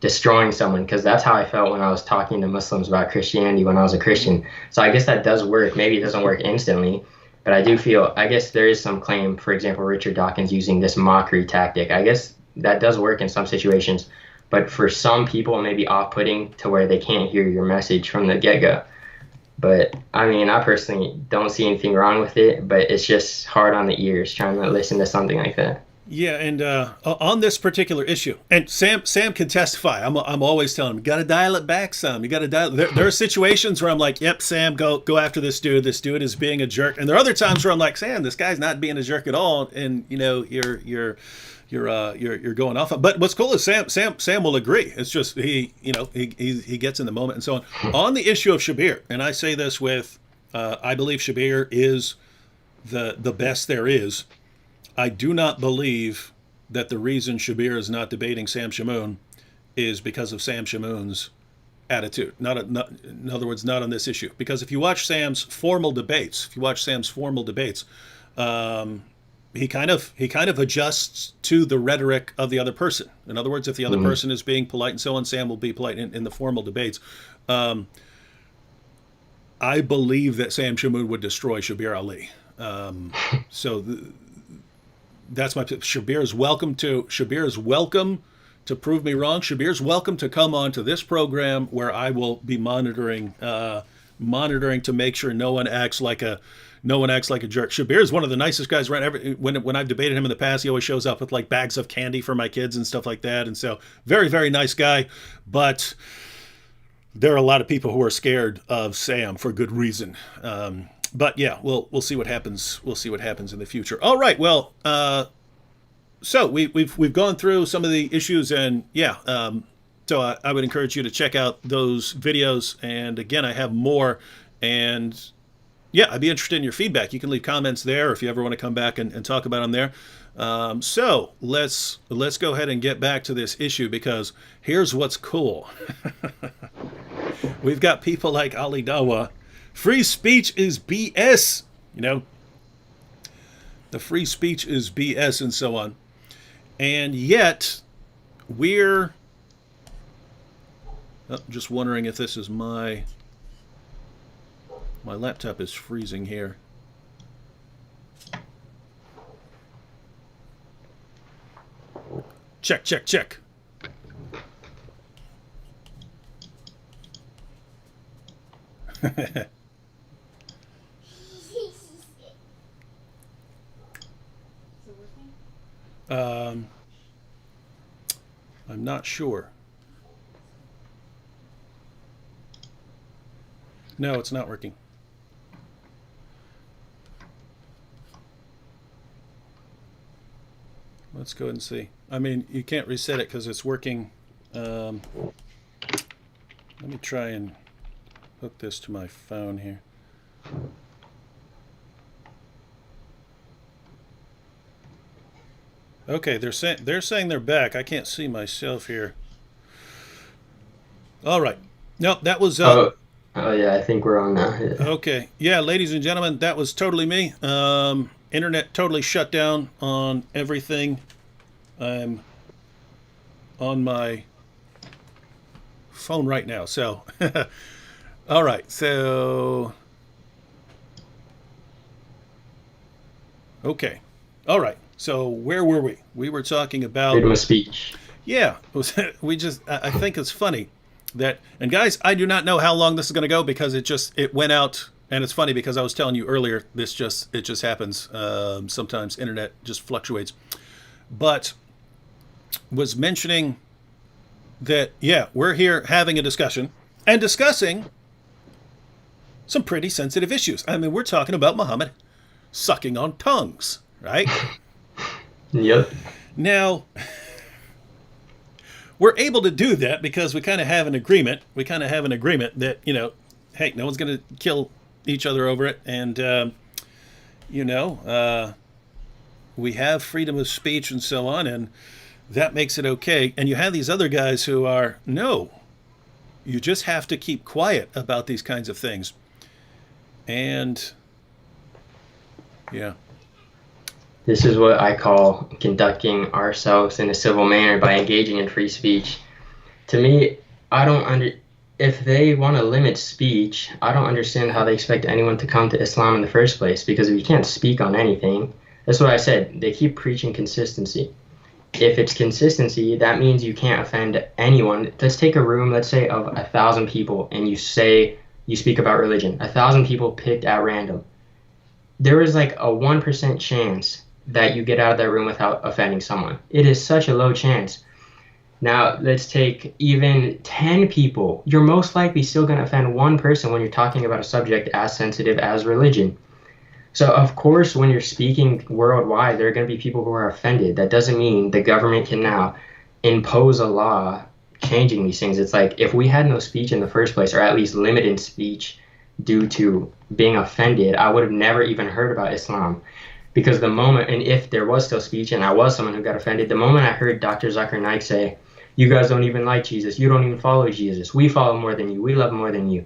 destroying someone, because that's how I felt when I was talking to Muslims about Christianity when I was a Christian. So I guess that does work. Maybe it doesn't work instantly, but I do feel, I guess there is some claim, for example, Richard Dawkins using this mockery tactic. I guess that does work in some situations, but for some people it may be off-putting to where they can't hear your message from the get-go. But I personally don't see anything wrong with it, but it's just hard on the ears trying to listen to something like that. Yeah, and on this particular issue, and Sam can testify. I'm always telling him, you got to dial it back some. You got to dial. There are situations where I'm like, yep, Sam, go after this dude. This dude is being a jerk. And there are other times where I'm like, Sam, this guy's not being a jerk at all. And you're going off. But what's cool is Sam will agree. It's just he gets in the moment and so on the issue of Shabir. And I say this with, I believe Shabir is the best there is. I do not believe that the reason Shabir is not debating Sam Shamoun is because of Sam Shamoun's attitude. Not in other words, not on this issue. Because if you watch Sam's formal debates, he kind of adjusts to the rhetoric of the other person. In other words, if the other person is being polite and so on, Sam will be polite in the formal debates. I believe that Sam Shamoun would destroy Shabir Ali. That's my Shabir is welcome to prove me wrong. Shabir is welcome to come on to this program where I will be monitoring to make sure no one acts like a jerk. Shabir is one of the nicest guys around. When I've debated him in the past, he always shows up with like bags of candy for my kids and stuff like that. And so very, very nice guy. But there are a lot of people who are scared of Sam for good reason. But yeah, we'll see what happens. We'll see what happens in the future. All right. Well, so we've gone through some of the issues, and yeah. So I would encourage you to check out those videos. And again, I have more. And yeah, I'd be interested in your feedback. You can leave comments there if you ever want to come back and talk about them there. So let's go ahead and get back to this issue, because here's what's cool. We've got people like Ali Dawa. Free speech is BS. The free speech is BS and so on. And yet we're just wondering if this is my laptop is freezing here. Check. I'm not sure. No, it's not working. Let's go ahead and see. I mean, you can't reset it because it's working. Let me try and hook this to my phone here. Okay, they're saying they're back. I can't see myself here. All right. Nope, that was. Oh yeah, I think we're on now. Yeah. Okay. Yeah, ladies and gentlemen, that was totally me. Internet totally shut down on everything. I'm on my phone right now. So, all right. So, okay. All right. So where were we? We were talking about freedom of speech. Yeah, I think it's funny that, and guys, I do not know how long this is going to go, because it went out, and it's funny because I was telling you earlier, it just happens. Sometimes internet just fluctuates, but was mentioning that, yeah, we're here having a discussion and discussing some pretty sensitive issues. I mean, we're talking about Muhammad sucking on tongues, right? Yep. Now, we're able to do that because we kind of have an agreement. We kind of have an agreement that, hey, no one's going to kill each other over it. And, we have freedom of speech and so on, and that makes it okay. And you have these other guys who are, no, you just have to keep quiet about these kinds of things. And, yeah. This is what I call conducting ourselves in a civil manner by engaging in free speech. To me, if they want to limit speech, I don't understand how they expect anyone to come to Islam in the first place, because if you can't speak on anything, that's what I said. They keep preaching consistency. If it's consistency, that means you can't offend anyone. Let's take a room, let's say, of 1,000 people, and you speak about religion. 1,000 people picked at random. There is like a 1% chance that you get out of that room without offending someone. It is such a low chance. Now, let's take even 10 people. You're most likely still going to offend one person when you're talking about a subject as sensitive as religion. So, of course, when you're speaking worldwide, there are going to be people who are offended. That doesn't mean the government can now impose a law changing these things. It's like if we had no speech in the first place, or at least limited speech due to being offended, I would have never even heard about Islam. Because the moment, and if there was still speech and I was someone who got offended, the moment I heard Dr. Zakir Naik say, you guys don't even like Jesus, you don't even follow Jesus, we follow more than you, we love more than you.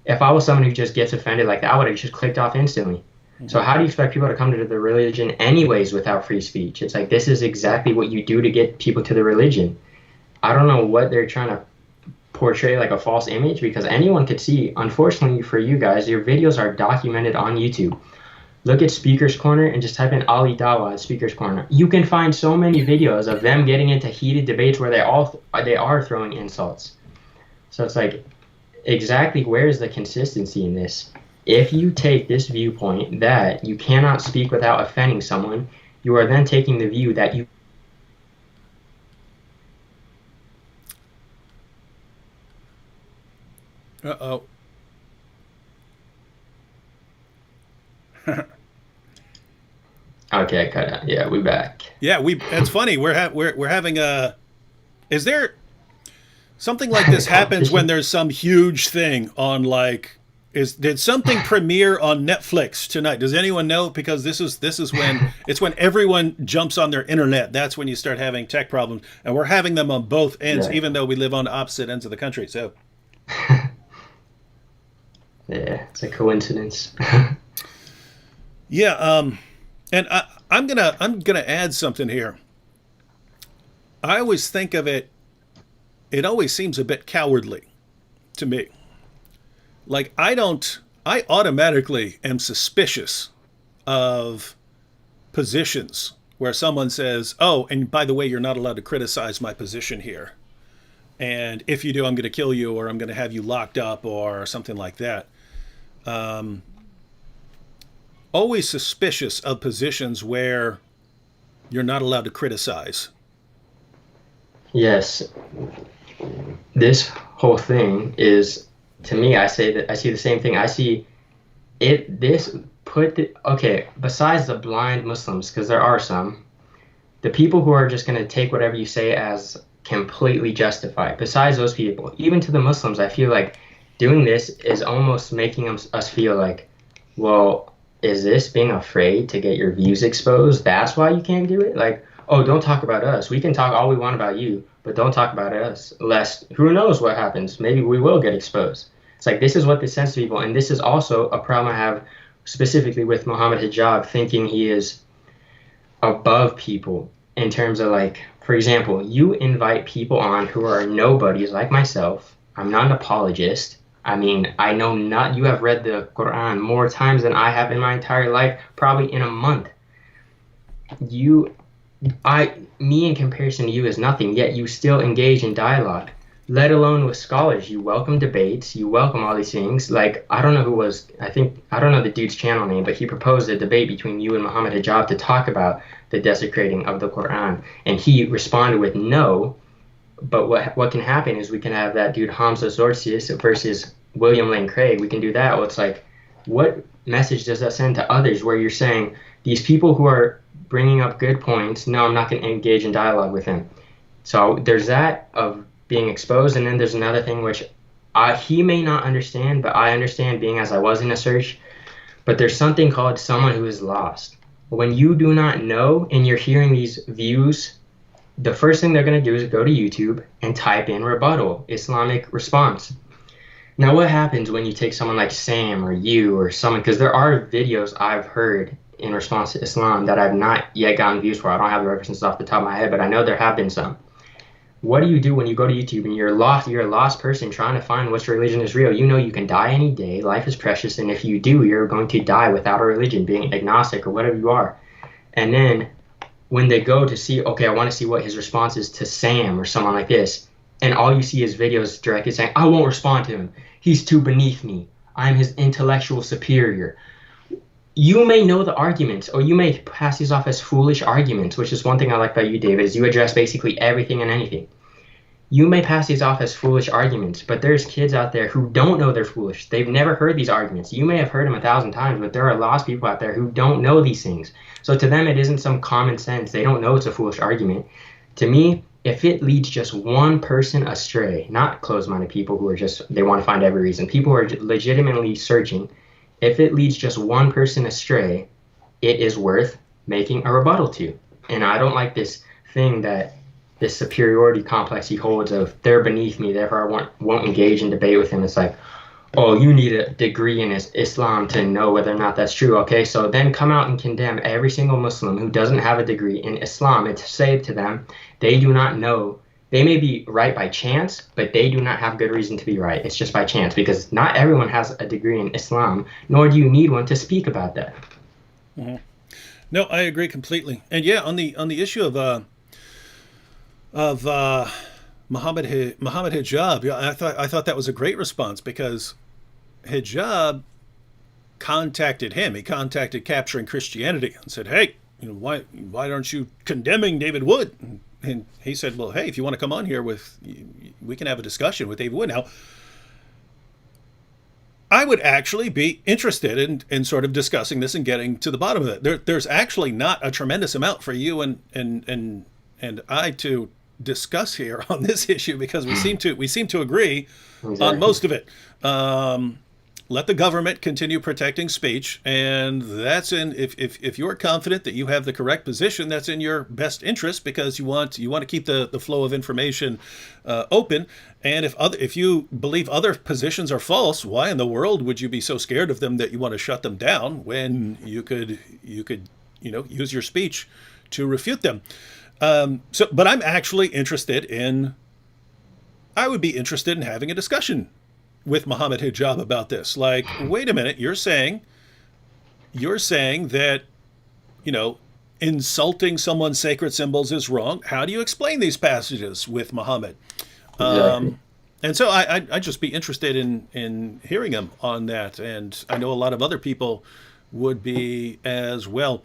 If I was someone who just gets offended like that, I would have just clicked off instantly. So how do you expect people to come to the religion anyways without free speech? It's like, this is exactly what you do to get people to the religion. I don't know what they're trying to portray, like a false image, because anyone could see. Unfortunately for you guys, your videos are documented on YouTube. Look at Speaker's Corner and just type in Ali Dawa at Speaker's Corner. You can find so many videos of them getting into heated debates where they are throwing insults. So it's like, exactly where is the consistency in this? If you take this viewpoint that you cannot speak without offending someone, you are then taking the view that you... Uh-oh. Okay, cut out. Yeah, we back. Yeah, that's funny. We're having a... Is there something like this happens when there's some huge thing on, like... Did something premiere on Netflix tonight? Does anyone know? Because this is when it's when everyone jumps on their internet. That's when you start having tech problems, and we're having them on both ends, even though we live on opposite ends of the country. So, yeah, it's a coincidence. Yeah, and I'm gonna add something here. I always think of it. It always seems a bit cowardly to me. Like, I automatically am suspicious of positions where someone says, oh, and by the way, you're not allowed to criticize my position here. And if you do, I'm going to kill you, or I'm going to have you locked up, or something like that. Always suspicious of positions where you're not allowed to criticize. Yes. This whole thing is... To me, I see the same thing. I see it. Okay. Besides the blind Muslims, because there are some, the people who are just going to take whatever you say as completely justified. Besides those people, even to the Muslims, I feel like doing this is almost making us feel like, well, is this being afraid to get your views exposed? That's why you can't do it. Like, oh, don't talk about us. We can talk all we want about you, but don't talk about us. Lest who knows what happens? Maybe we will get exposed. It's like, this is what this sends to people. And this is also a problem I have specifically with Muhammad Hijab, thinking he is above people in terms of, like, for example, you invite people on who are nobodies like myself. I'm not an apologist. I mean, I know not, you have read the Quran more times than I have in my entire life, probably in a month. Me in comparison to you is nothing, yet you still engage in dialogue. Let alone with scholars. You welcome debates, you welcome all these things. Like, I don't know I don't know the dude's channel name, but he proposed a debate between you and Muhammad Hijab to talk about the desecrating of the Quran. And he responded with no, but what can happen is we can have that dude Hamza Zorcius versus William Lane Craig. We can do that. Well, it's like, what message does that send to others where you're saying, these people who are bringing up good points, no, I'm not going to engage in dialogue with him. So there's that of being exposed, and then there's another thing which he may not understand, but I understand, being as I was in a search. But there's something called someone who is lost. When you do not know and you're hearing these views, the first thing they're going to do is go to YouTube and type in rebuttal, Islamic response. Now, what happens when you take someone like Sam or you or someone, because there are videos I've heard in response to Islam that I've not yet gotten views for. I don't have the references off the top of my head, but I know there have been some. What do you do when you go to YouTube and you're a lost person trying to find which religion is real? You know you can die any day. Life is precious. And if you do, you're going to die without a religion, being agnostic or whatever you are. And then when they go to see, okay, I want to see what his response is to Sam or someone like this, and all you see is videos directly saying, I won't respond to him. He's too beneath me. I'm his intellectual superior. you may know the arguments, or you may pass these off as foolish arguments, which is one thing I like about you, David, is you address basically everything and anything. You may pass these off as foolish arguments, but there's kids out there who don't know they're foolish. They've never heard these arguments. You may have heard them 1,000 times, but there are lots of people out there who don't know these things. So to them, it isn't some common sense. They don't know it's a foolish argument. To me, if it leads just one person astray, not closed-minded people who are just, they want to find every reason, people who are legitimately searching, if it leads just one person astray, it is worth making a rebuttal to. And I don't like this thing that this superiority complex he holds of they're beneath me, therefore I won't engage in debate with him. It's like, oh, you need a degree in Islam to know whether or not that's true. Okay, so then come out and condemn every single Muslim who doesn't have a degree in Islam and say to them, they do not know. They may be right by chance, but they do not have good reason to be right. It's just by chance, because not everyone has a degree in Islam, nor do you need one to speak about that. Mm-hmm. No, I agree completely. And yeah, on the issue of Muhammad Hijab, yeah, I thought that was a great response, because Hijab contacted him. He contacted Capturing Christianity and said, "Hey, why aren't you condemning David Wood?" And he said, "Well, hey, if you want to come on here we can have a discussion with David Wood." Now, I would actually be interested in sort of discussing this and getting to the bottom of it. There's actually not a tremendous amount for you and I to discuss here on this issue, because we seem to agree on most of it. Let the government continue protecting speech, and that's if you're confident that you have the correct position, that's in your best interest, because you want to keep the flow of information open. And if you believe other positions are false, why in the world would you be so scared of them that you want to shut them down when you could use your speech to refute them? But I'm actually I would be interested in having a discussion with Muhammad Hijab about this. Like, wait a minute, you're saying that, insulting someone's sacred symbols is wrong. How do you explain these passages with Muhammad? Exactly. And so I'd just be interested in hearing him on that. And I know a lot of other people would be as well.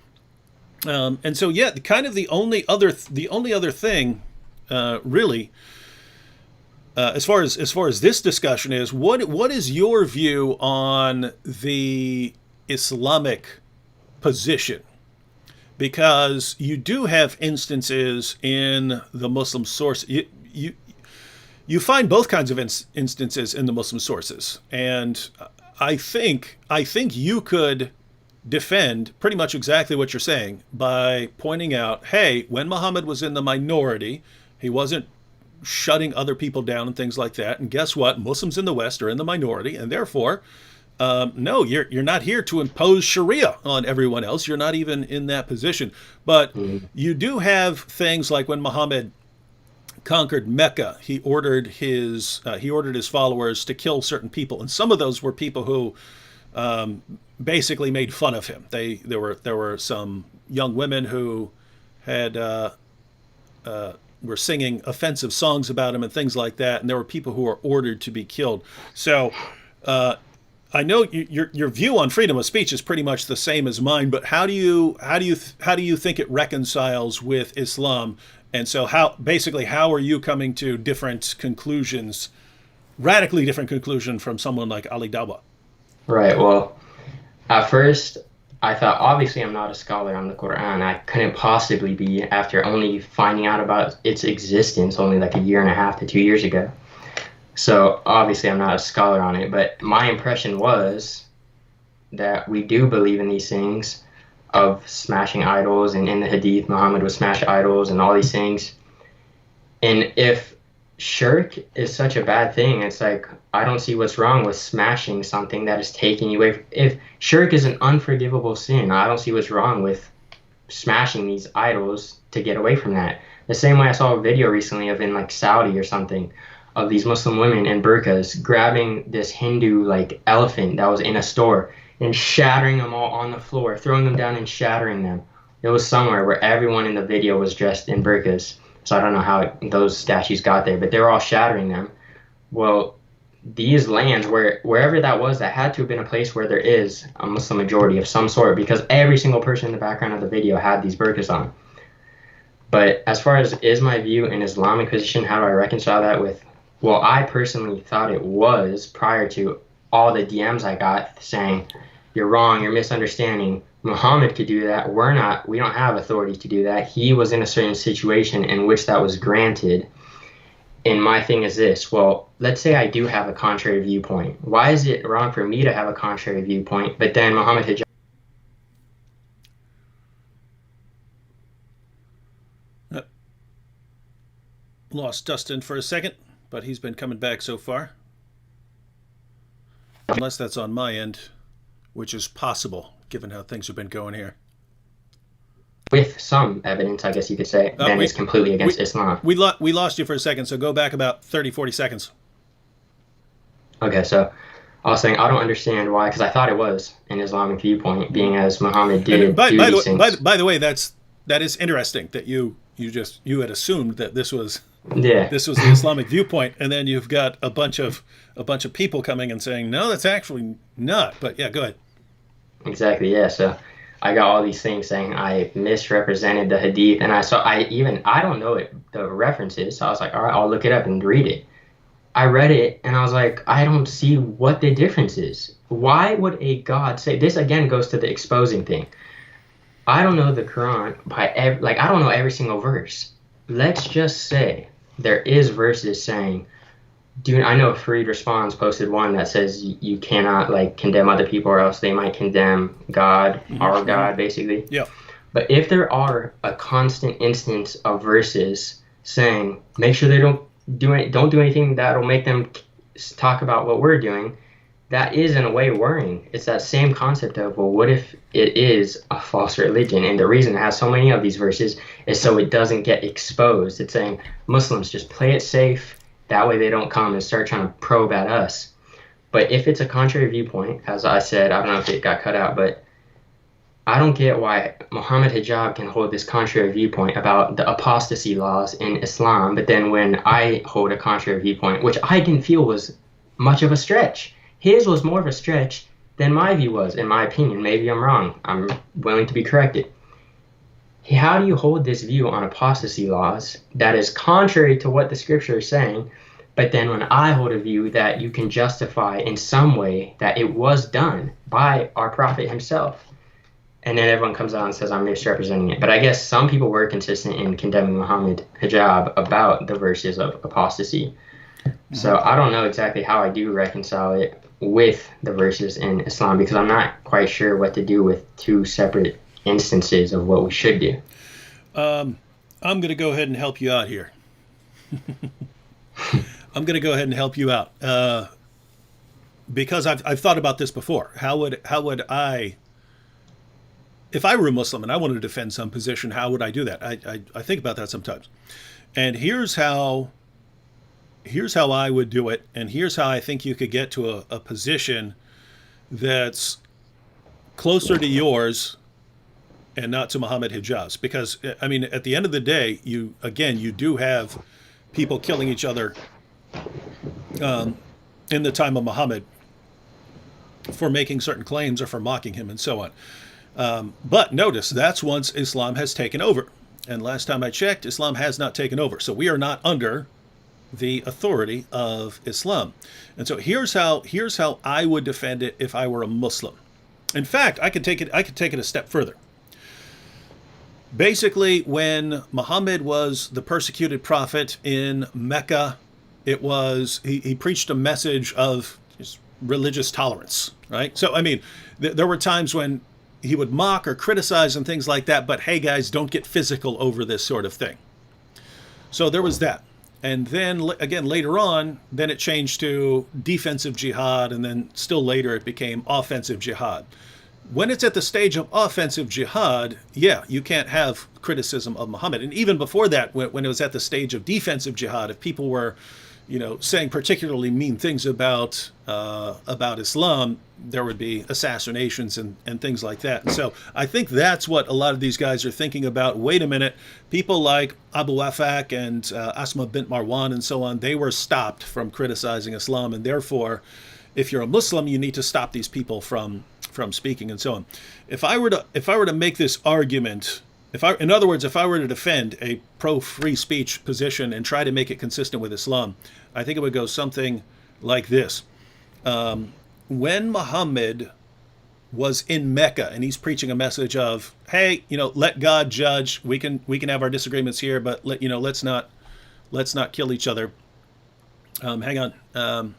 And so, yeah, kind of the only other thing, really, as far as this discussion is, what is your view on the Islamic position? Because you do have instances in the Muslim source. You find both kinds of instances in the Muslim sources, and I think you could defend pretty much exactly what you're saying by pointing out, hey, when Muhammad was in the minority, he wasn't shutting other people down and things like that. And guess what? Muslims in the West are in the minority, and therefore, no, you're not here to impose Sharia on everyone else. You're not even in that position. But you do have things like when Muhammad conquered Mecca, he ordered his followers to kill certain people, and some of those were people who basically made fun of him. There were some young women who had were singing offensive songs about him and things like that, and there were people who were ordered to be killed. So I know your view on freedom of speech is pretty much the same as mine, but how do you think it reconciles with Islam? And so how are you coming to different conclusions, radically different conclusion from someone like Ali Dawa? Right. Well, at first, I thought, obviously, I'm not a scholar on the Quran. I couldn't possibly be after only finding out about its existence only like 1.5 to 2 years ago. So obviously, I'm not a scholar on it. But my impression was that we do believe in these things of smashing idols. And in the Hadith, Muhammad would smash idols and all these things. And if shirk is such a bad thing, it's like, I don't see what's wrong with smashing something that is taking you away. If shirk is an unforgivable sin, I don't see what's wrong with smashing these idols to get away from that. The same way I saw a video recently of in like Saudi or something of these Muslim women in burqas grabbing this Hindu like elephant that was in a store and shattering them all on the floor, throwing them down and shattering them. It was somewhere where everyone in the video was dressed in burqas. So I don't know how those statues got there, but they were all shattering them. Well, these lands, wherever that was, that had to have been a place where there is a Muslim majority of some sort, because every single person in the background of the video had these burqas on. But as far as is my view an Islamic position, how do I reconcile that with, well, I personally thought it was prior to all the DMs I got saying, you're wrong, you're misunderstanding. Muhammad could do that. We don't have authority to do that. He was in a certain situation in which that was granted. And my thing is this, well, let's say I do have a contrary viewpoint. Why is it wrong for me to have a contrary viewpoint, but then Muhammad Hijab? Lost Dustin for a second, but he's been coming back so far. Unless that's on my end, which is possible, given how things have been going here. With some evidence, I guess you could say, then it's completely against Islam. We lost you for a second, so go back about 30, 40 seconds. Okay, so I was saying I don't understand why, because I thought it was an Islamic viewpoint, being as Muhammad did by the way, that is interesting that you had assumed that this was the Islamic viewpoint, and then you've got a bunch of people coming and saying no, that's actually not. But yeah, go ahead. Exactly, yeah. So I got all these things saying I misrepresented the hadith, and I don't know the references, so I was like, all right, I'll look it up and read it. I read it and I was like, I don't see what the difference is. Why would a God say this? Again goes to the exposing thing. I don't know the Quran I don't know every single verse. Let's just say there is verses saying, I know Fareed Responds posted one that says you cannot condemn other people or else they might condemn God, our God, basically. Yeah. But if there are a constant instance of verses saying, make sure they don't do anything that'll make them talk about what we're doing, that is in a way worrying. It's that same concept of, well, what if it is a false religion? And the reason it has so many of these verses is so it doesn't get exposed. It's saying, Muslims, just play it safe. That way they don't come and start trying to probe at us. But if it's a contrary viewpoint, as I said, I don't know if it got cut out, but I don't get why Muhammad Hijab can hold this contrary viewpoint about the apostasy laws in Islam, but then when I hold a contrary viewpoint, which I can feel was much of a stretch, his was more of a stretch than my view was, in my opinion. Maybe I'm wrong. I'm willing to be corrected. How do you hold this view on apostasy laws that is contrary to what the scripture is saying, but then when I hold a view that you can justify in some way that it was done by our prophet himself, and then everyone comes out and says I'm misrepresenting it. But I guess some people were consistent in condemning Muhammad Hijab about the verses of apostasy. So I don't know exactly how I do reconcile it with the verses in Islam, because I'm not quite sure what to do with two separate instances of what we should do. I'm going to go ahead and help you out here. I'm going to go ahead and help you out because I've thought about this before. How would I, if I were a Muslim and I wanted to defend some position, how would I do that? I think about that sometimes. And here's how I would do it, and here's how I think you could get to a position that's closer to yours and not to Muhammad Hijab's. Because, I mean, at the end of the day, you do have people killing each other in the time of Muhammad for making certain claims or for mocking him and so on. But notice, that's once Islam has taken over. And last time I checked, Islam has not taken over. So we are not under the authority of Islam. And so here's how I would defend it if I were a Muslim. In fact, I could take it a step further. Basically, when Muhammad was the persecuted prophet in Mecca, it was he preached a message of religious tolerance, right? So I mean, there were times when he would mock or criticize and things like that, but hey guys, don't get physical over this sort of thing. So there was that. And then again, later on, then it changed to defensive jihad, and then still later it became offensive jihad. When it's at the stage of offensive jihad, yeah, you can't have criticism of Muhammad. And even before that, when it was at the stage of defensive jihad, if people were, saying particularly mean things about Islam, there would be assassinations and things like that. And so I think that's what a lot of these guys are thinking about. Wait a minute, people like Abu Wafak and Asma bint Marwan and so on, they were stopped from criticizing Islam, and therefore, if you're a Muslim, you need to stop these people from speaking and so on. If I were to make this argument, in other words, if I were to defend a pro-free speech position and try to make it consistent with Islam, I think it would go something like this. When Muhammad was in Mecca and he's preaching a message of, hey, let God judge. We can have our disagreements here, but let's not kill each other. Hang on,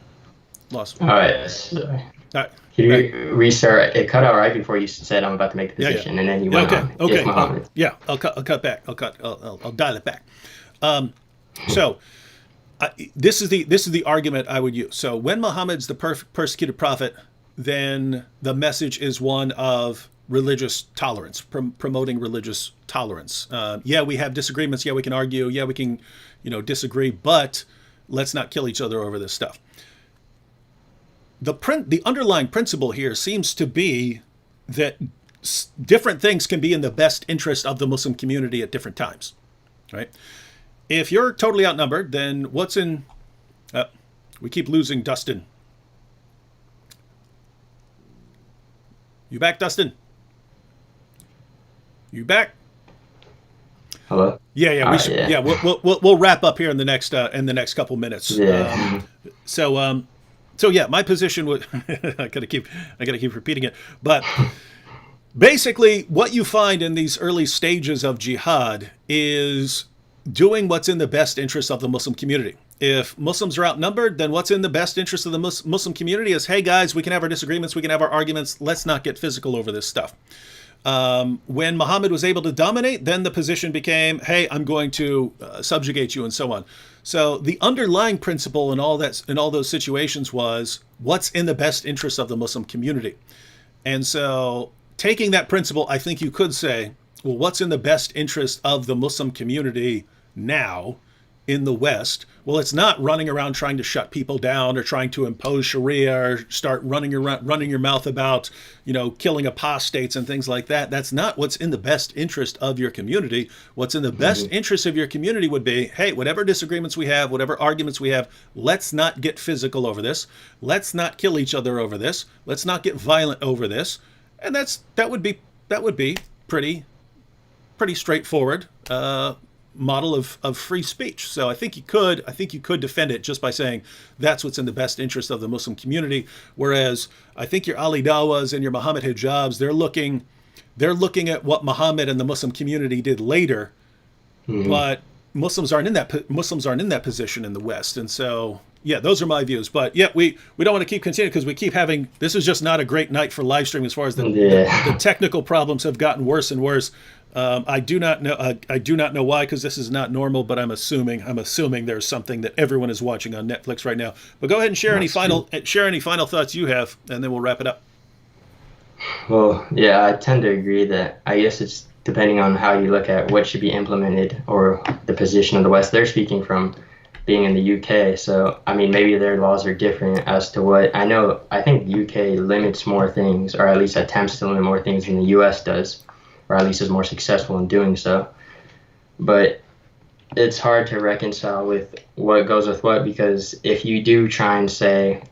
lost. All right. Sorry. All right. Can you restart? It cut out right before you said I'm about to make the position, and then you went on. Okay. Muhammad. I'll cut back. I'll dial it back. So this is the argument I would use. So when Muhammad's the persecuted prophet, then the message is one of religious tolerance, promoting religious tolerance. We have disagreements. Yeah, we can argue. Yeah, we can, disagree. But let's not kill each other over this stuff. The underlying principle here seems to be that different things can be in the best interest of the Muslim community at different times, right? If you're totally outnumbered, then what's in... we keep losing Dustin. You back, Dustin? You back? Hello? Yeah. We'll wrap up here in the next couple minutes. Yeah. So yeah, my position would I gotta keep repeating it. But basically what you find in these early stages of jihad is doing what's in the best interest of the Muslim community. If Muslims are outnumbered, then what's in the best interest of the Muslim community is, hey guys, we can have our disagreements, we can have our arguments, let's not get physical over this stuff. When Muhammad was able to dominate, then the position became, hey, I'm going to subjugate you and so on. So the underlying principle in all those situations was what's in the best interest of the Muslim community. And so taking that principle, I think you could say, well, what's in the best interest of the Muslim community now in the West? Well, it's not running around trying to shut people down or trying to impose Sharia or start running your mouth about, killing apostates and things like that. That's not what's in the best interest of your community. What's in the best interest of your community would be, hey, whatever disagreements we have, whatever arguments we have, let's not get physical over this. Let's not kill each other over this. Let's not get violent over this. And that would be pretty straightforward model of free speech. So I think you could defend it just by saying that's what's in the best interest of the Muslim community. Whereas I think your Ali Dawas and your Muhammad Hijabs, they're looking at what Muhammad and the Muslim community did later, but Muslims aren't in that position in the West. And so yeah, those are my views. But yeah, we don't want to keep continuing because we keep having, this is just not a great night for live stream as far as the technical problems have gotten worse and worse. I do not know why, because this is not normal, but I'm assuming there's something that everyone is watching on Netflix right now. But go ahead and share any final thoughts you have, and then we'll wrap it up. Well, yeah, I tend to agree that I guess it's depending on how you look at what should be implemented or the position of the West. They're speaking from being in the UK, so I mean maybe their laws are different as to what I know. I think the UK limits more things, or at least attempts to limit more things than the US does, or at least is more successful in doing so. But it's hard to reconcile with what goes with what, because if you do try and say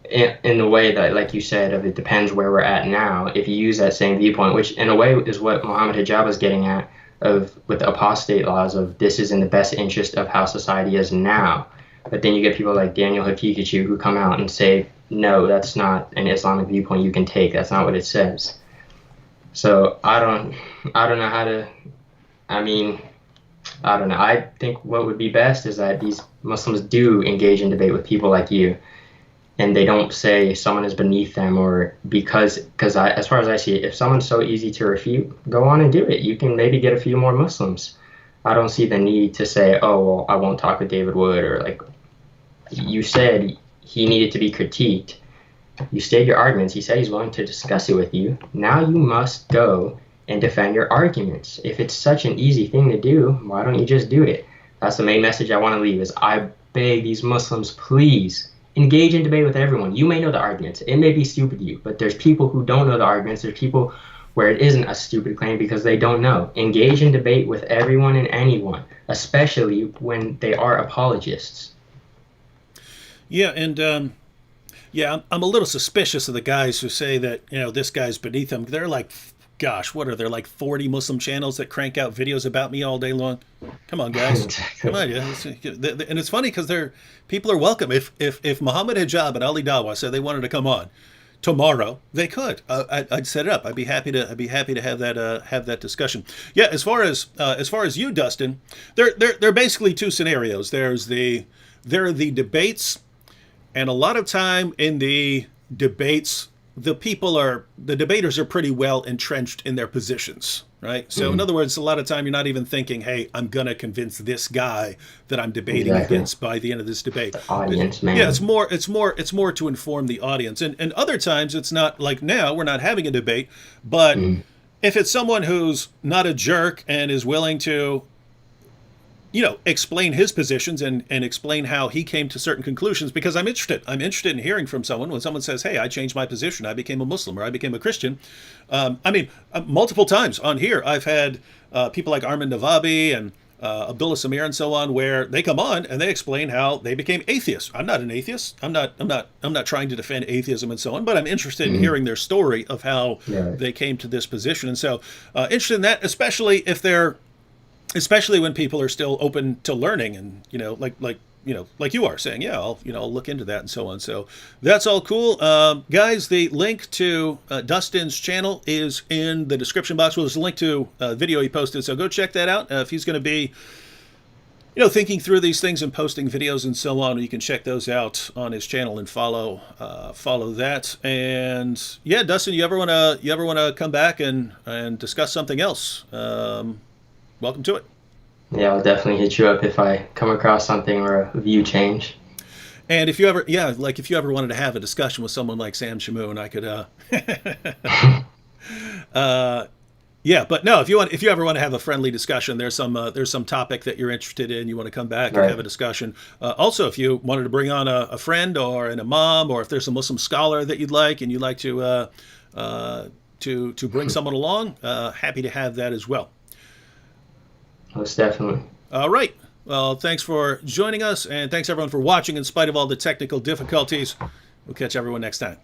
in the way that, like you said, of it depends where we're at now, if you use that same viewpoint, which in a way is what Muhammad Hijab was getting at, of with the apostate laws of this is in the best interest of how society is now. But then you get people like Daniel Hakikachu who come out and say, no, that's not an Islamic viewpoint you can take. That's not what it says. So I don't know how to, I don't know. I think what would be best is that these Muslims do engage in debate with people like you, and they don't say someone is beneath them, or because as far as I see it, if someone's so easy to refute, go on and do it. You can maybe get a few more Muslims. I don't see the need to say, oh, well, I won't talk with David Wood, or like you said, he needed to be critiqued. You stated your arguments. He said he's willing to discuss it with you. Now you must go and defend your arguments. If it's such an easy thing to do, why don't you just do it? That's the main message I want to leave, is I beg these Muslims, please engage in debate with everyone. You may know the arguments. It may be stupid to you, but there's people who don't know the arguments. There's people where it isn't a stupid claim because they don't know. Engage in debate with everyone and anyone, especially when they are apologists. Yeah, and yeah, I'm a little suspicious of the guys who say that this guy's beneath them. They're like, gosh, what are there, like 40 Muslim channels that crank out videos about me all day long? Come on, guys, come on, yeah. And it's funny because people are welcome. If Muhammad Hijab and Ali Dawa said they wanted to come on tomorrow, they could. I'd set it up. I'd be happy to have that discussion. Yeah, as far as you, Dustin, there are basically two scenarios. There are the debates. And a lot of time in the debates, the debaters are pretty well entrenched in their positions, right? So in other words, a lot of time you're not even thinking, hey, I'm going to convince this guy that I'm debating against by the end of this debate. The audience, man. Yeah, it's more to inform the audience. And other times it's not like now we're not having a debate, but if it's someone who's not a jerk and is willing to explain his positions and explain how he came to certain conclusions, because I'm interested in hearing from someone when someone says, hey, I changed my position, I became a Muslim or I became a Christian. Multiple times on here, I've had people like Armin Navabi and Abdullah Samir and so on, where they come on and they explain how they became atheists. I'm not an atheist. I'm not trying to defend atheism and so on, but I'm interested in hearing their story of how they came to this position. And so interested in that, especially when people are still open to learning and, like you are saying, yeah, I'll look into that and so on. So that's all cool. Guys, the link to Dustin's channel is in the description box. Well, there's a link to a video he posted, so go check that out. If he's going to be, thinking through these things and posting videos and so on, you can check those out on his channel and follow that. And yeah, Dustin, you ever want to come back and discuss something else? Welcome to it. Yeah, I'll definitely hit you up if I come across something or a view change. And if you ever wanted to have a discussion with someone like Sam Shamoon, I could, yeah, but no, if you ever want to have a friendly discussion, there's some topic that you're interested in, you want to come back and have a discussion. Also, if you wanted to bring on a friend or an imam, or if there's a Muslim scholar that you'd like and you'd like to bring someone along, happy to have that as well. Most definitely. All right. Well, thanks for joining us, and thanks everyone for watching in spite of all the technical difficulties. We'll catch everyone next time.